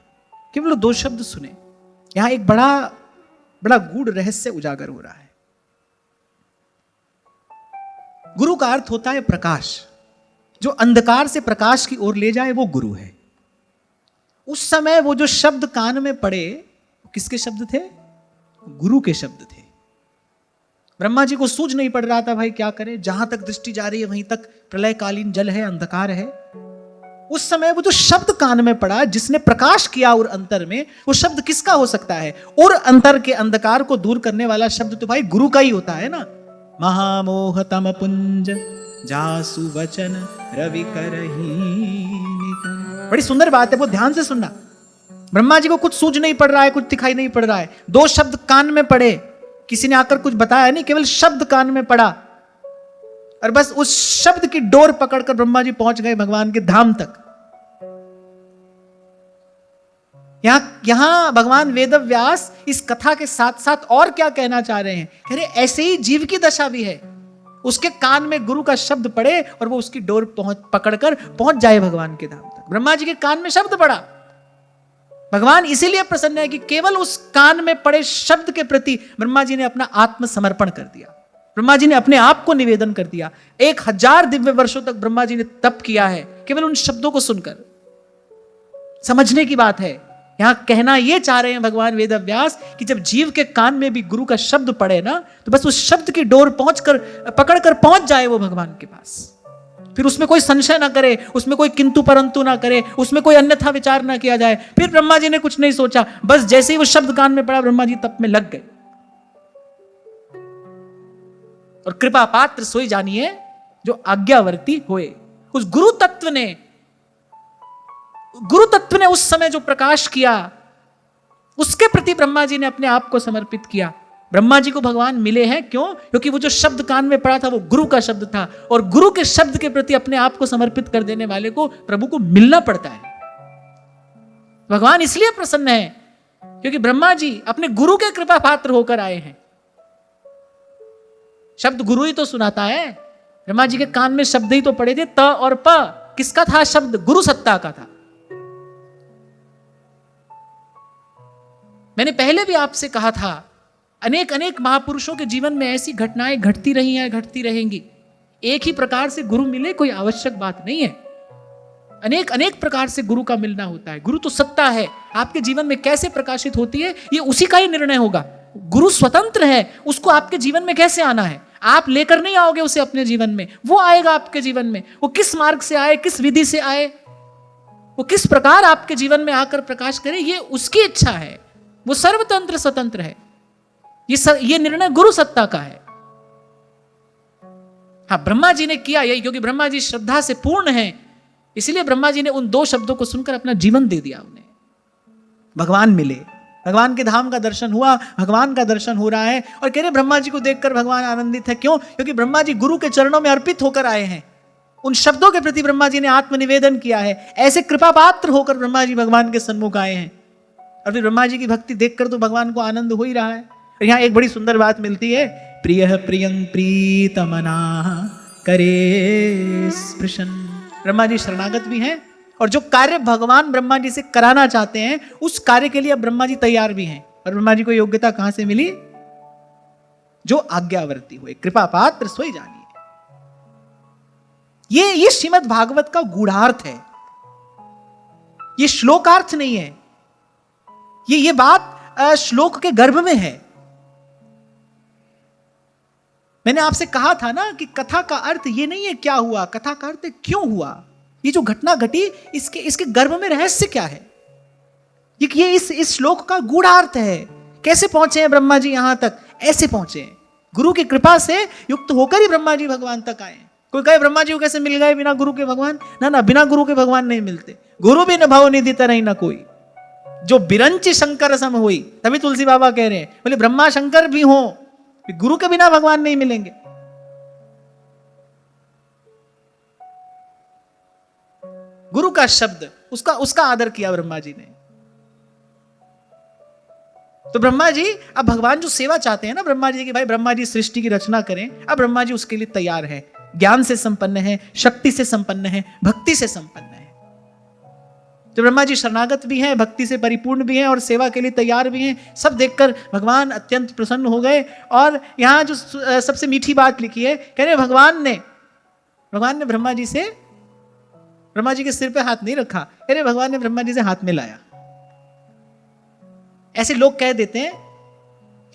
केवल दो शब्द सुने, यहां एक बड़ा बड़ा गूढ़ रहस्य उजागर हो रहा है। गुरु का अर्थ होता है प्रकाश। जो अंधकार से प्रकाश की ओर ले जाए वो गुरु है। उस समय वो जो शब्द कान में पड़े, किसके शब्द थे? गुरु के शब्द थे। ब्रह्मा जी को सूझ नहीं पड़ रहा था, भाई क्या करें, जहां तक दृष्टि जा रही है वहीं तक प्रलयकालीन जल है, अंधकार है। उस समय वो जो शब्द कान में पड़ा, जिसने प्रकाश किया और अंतर में, वो शब्द किसका हो सकता है? और अंतर के अंधकार को दूर करने वाला शब्द तो भाई गुरु का ही होता है ना। महामोह तम पुंज जासु वचन रवि करही। बड़ी सुंदर बात है, वो ध्यान से सुनना। ब्रह्मा जी को कुछ सूझ नहीं पड़ रहा है, कुछ दिखाई नहीं पड़ रहा है, दो शब्द कान में पड़े, किसी ने आकर कुछ बताया नहीं, केवल शब्द कान में पड़ा, और बस उस शब्द की डोर पकड़कर ब्रह्मा जी पहुंच गए भगवान के धाम तक। यहां भगवान वेदव्यास इस कथा के साथ साथ और क्या कहना चाह रहे हैं? कह रहे ऐसे ही जीव की दशा भी है, उसके कान में गुरु का शब्द पड़े और वो उसकी डोर पकड़कर पहुंच जाए भगवान के धाम तक। ब्रह्मा जी के कान में शब्द पड़ा, भगवान इसीलिए प्रसन्न है कि केवल उस कान में पड़े शब्द के प्रति ब्रह्मा जी ने अपना आत्मसमर्पण कर दिया। ब्रह्मा जी ने अपने आप को निवेदन कर दिया। 1000 दिव्य वर्षों तक ब्रह्मा जी ने तप किया है केवल उन शब्दों को सुनकर। समझने की बात है, यहां कहना यह चाह रहे हैं भगवान वेदव्यास कि जब जीव के कान में भी गुरु का शब्द पड़े ना, तो बस उस शब्द की डोर पकड़कर पहुंच जाए वो भगवान के पास। फिर उसमें कोई संशय ना करे, उसमें कोई किंतु परंतु ना करे, उसमें कोई अन्यथा विचार ना किया जाए। फिर ब्रह्मा जी ने कुछ नहीं सोचा, बस जैसे ही वो शब्द कान में पड़ा ब्रह्मा जी तप में लग गए। और कृपा पात्र सोई जानिए जो आज्ञावर्ती होए। उस गुरु तत्व ने उस समय जो प्रकाश किया, उसके प्रति ब्रह्मा जी ने अपने आप को समर्पित किया। ब्रह्मा जी को भगवान मिले हैं क्यों? क्योंकि वो जो शब्द कान में पड़ा था वो गुरु का शब्द था, और गुरु के शब्द के प्रति अपने आप को समर्पित कर देने वाले को प्रभु को मिलना पड़ता है। भगवान इसलिए प्रसन्न है क्योंकि ब्रह्मा जी अपने गुरु के कृपा पात्र होकर आए हैं। शब्द गुरु ही तो सुनाता है। ब्रह्मा जी के कान में शब्द ही तो पड़े थे, त और प। किसका था शब्द? गुरु सत्ता का था। मैंने पहले भी आपसे कहा था, अनेक अनेक महापुरुषों के जीवन में ऐसी घटनाएं घटती रही हैं, घटती रहेंगी। एक ही प्रकार से गुरु मिले कोई आवश्यक बात नहीं है। अनेक अनेक प्रकार से गुरु का मिलना होता है। गुरु तो सत्ता है, आपके जीवन में कैसे प्रकाशित होती है ये उसी का ही निर्णय होगा। गुरु स्वतंत्र है, उसको आपके जीवन में कैसे आना है? आप लेकर नहीं आओगे उसे अपने जीवन में, वो आएगा आपके जीवन में। वो किस मार्ग से आए, किस विधि से आए, वो किस प्रकार आपके जीवन में आकर प्रकाश करे, ये उसकी इच्छा है। वो सर्वतंत्र स्वतंत्र है। ये निर्णय गुरु सत्ता का है। हाँ, ब्रह्मा जी ने किया यही, क्योंकि ब्रह्मा जी श्रद्धा से पूर्ण हैं, इसलिए ब्रह्मा जी ने उन 2 शब्दों को सुनकर अपना जीवन दे दिया उन्हें। भगवान मिले, भगवान के धाम का दर्शन हुआ, भगवान का दर्शन हो रहा है, और कह रहे ब्रह्मा जी को देखकर भगवान आनंदित है। क्यों? क्योंकि ब्रह्मा जी गुरु के चरणों में अर्पित होकर आए हैं। उन शब्दों के प्रति ब्रह्मा जी ने आत्मनिवेदन किया है। ऐसे कृपा पात्र होकर ब्रह्मा जी भगवान के सन्मुख आए हैं, और फिर ब्रह्मा जी की भक्ति देखकर तो भगवान को आनंद हो ही रहा है। और यहाँ एक बड़ी सुंदर बात मिलती है, प्रिय प्रियं प्रीतमना करे स्पृशन। ब्रह्मा जी शरणागत भी हैं, और जो कार्य भगवान ब्रह्मा जी से कराना चाहते हैं उस कार्य के लिए अब ब्रह्मा जी तैयार भी हैं। और ब्रह्मा जी को योग्यता कहां से मिली? जो आज्ञावर्ती हुए, कृपा पात्र सोई जानिए। ये श्रीमद् भागवत का गूढ़ार्थ है, ये श्लोकार्थ नहीं है। ये बात श्लोक के गर्भ में है। मैंने आपसे कहा था ना कि कथा का अर्थ ये नहीं है क्या हुआ, कथा का अर्थ क्यों हुआ। ये जो घटना घटी, इसके गर्भ में रहस्य क्या है? ये इस श्लोक का गूढ़ार्थ है। कैसे पहुंचे हैं ब्रह्मा जी यहां तक? ऐसे पहुंचे हैं, गुरु की कृपा से युक्त होकर ही ब्रह्मा जी भगवान तक आए। कोई कहे ब्रह्मा जी को कैसे मिल गए बिना गुरु के भगवान? ना, बिना गुरु के भगवान नहीं मिलते। गुरु भी न भव निधि तरही न कोई, जो बिरंच शंकर सम हुई। तभी तुलसी बाबा कह रहे हैं, बोले ब्रह्मा शंकर भी हो, गुरु के बिना भगवान नहीं मिलेंगे। गुरु का शब्द, उसका आदर किया ब्रह्मा जी ने। तो ब्रह्मा जी अब भगवान जो सेवा चाहते हैं ना ब्रह्मा जी की, भाई ब्रह्मा जी सृष्टि की रचना करें, अब ब्रह्मा जी उसके लिए तैयार है। ज्ञान से संपन्न है, शक्ति से संपन्न है, भक्ति से संपन्न है। तो ब्रह्मा जी शरणागत भी हैं, भक्ति से परिपूर्ण भी हैं, और सेवा के लिए तैयार भी हैं। सब देखकर भगवान अत्यंत प्रसन्न हो गए। और यहां जो सबसे मीठी बात लिखी है, कह रहे भगवान ने ब्रह्मा जी के सिर पे हाथ नहीं रखा, कह रहे भगवान ने ब्रह्मा जी से हाथ मिलाया। ऐसे लोग कह देते हैं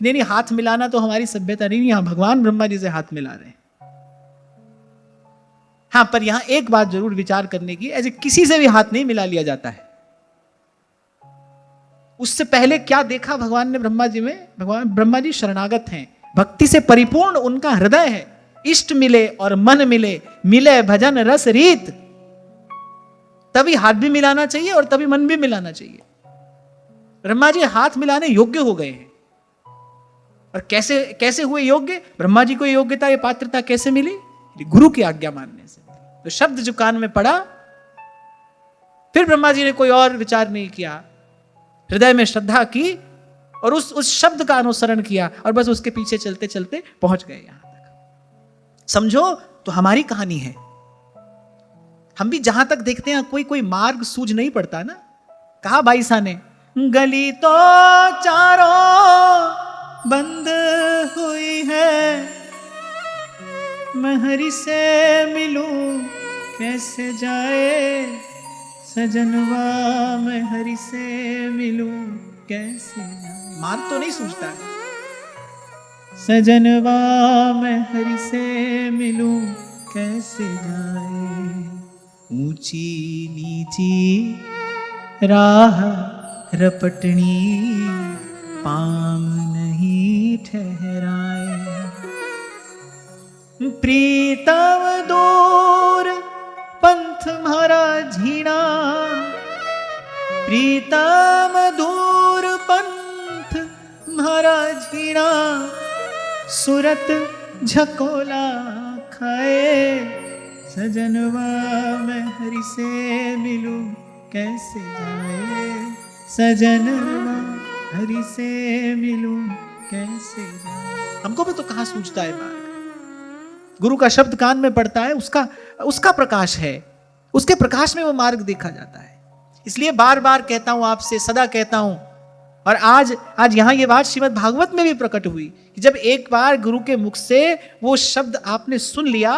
नहीं, हाथ मिलाना तो हमारी सभ्यता नहीं, यहां भगवान ब्रह्मा जी से हाथ मिला रहे हैं। हाँ, पर यहां एक बात जरूर विचार करने की, ऐसे किसी से भी हाथ नहीं मिला लिया जाता है। उससे पहले क्या देखा भगवान ने ब्रह्मा जी में? ब्रह्मा जी शरणागत हैं, भक्ति से परिपूर्ण उनका हृदय है। इष्ट मिले और मन मिले, मिले भजन रस रीत। तभी हाथ भी मिलाना चाहिए और तभी मन भी मिलाना चाहिए। ब्रह्मा जी हाथ मिलाने योग्य हो गए हैं। और कैसे हुए योग्य? ब्रह्मा जी को योग्यता, ये पात्रता कैसे मिली? गुरु की आज्ञा मानने से। तो शब्द जो कान में पड़ा, फिर ब्रह्मा जी ने कोई और विचार नहीं किया, हृदय में श्रद्धा की और उस शब्द का अनुसरण किया, और बस उसके पीछे चलते चलते पहुंच गए यहां तक। समझो, तो हमारी कहानी है। हम भी जहां तक देखते हैं कोई मार्ग सूझ नहीं पड़ता ना। कहा भाई सा ने, गली तो चारों बंद हुई है, मैं हरि से मिलूं कैसे जाए सजनवा, मैं हरि से मिलूं कैसे जाए। मार्ग तो नहीं सूझता है। सजनवा मैं हरि से मिलूं कैसे जाए, ऊंची नीची राह रपटनी पाम नहीं ठहराए, प्रीतम दूर पंथ म्हारा झीणा, प्रीतम दूर पंथ म्हारा झीणा, सूरत झकोला खाए, सजनवा मैं हरि से मिलूं कैसे जाए, सजनवा हरि से मिलूं कैसे जाए। हमको भी तो कहां सूझता है मार्ग। गुरु का शब्द कान में पड़ता है, उसका प्रकाश है, उसके प्रकाश में वो मार्ग देखा जाता है। इसलिए बार बार कहता हूं आपसे, सदा कहता हूं, और आज यहां ये बात श्रीमद् भागवत में भी प्रकट हुई कि जब एक बार गुरु के मुख से वो शब्द आपने सुन लिया,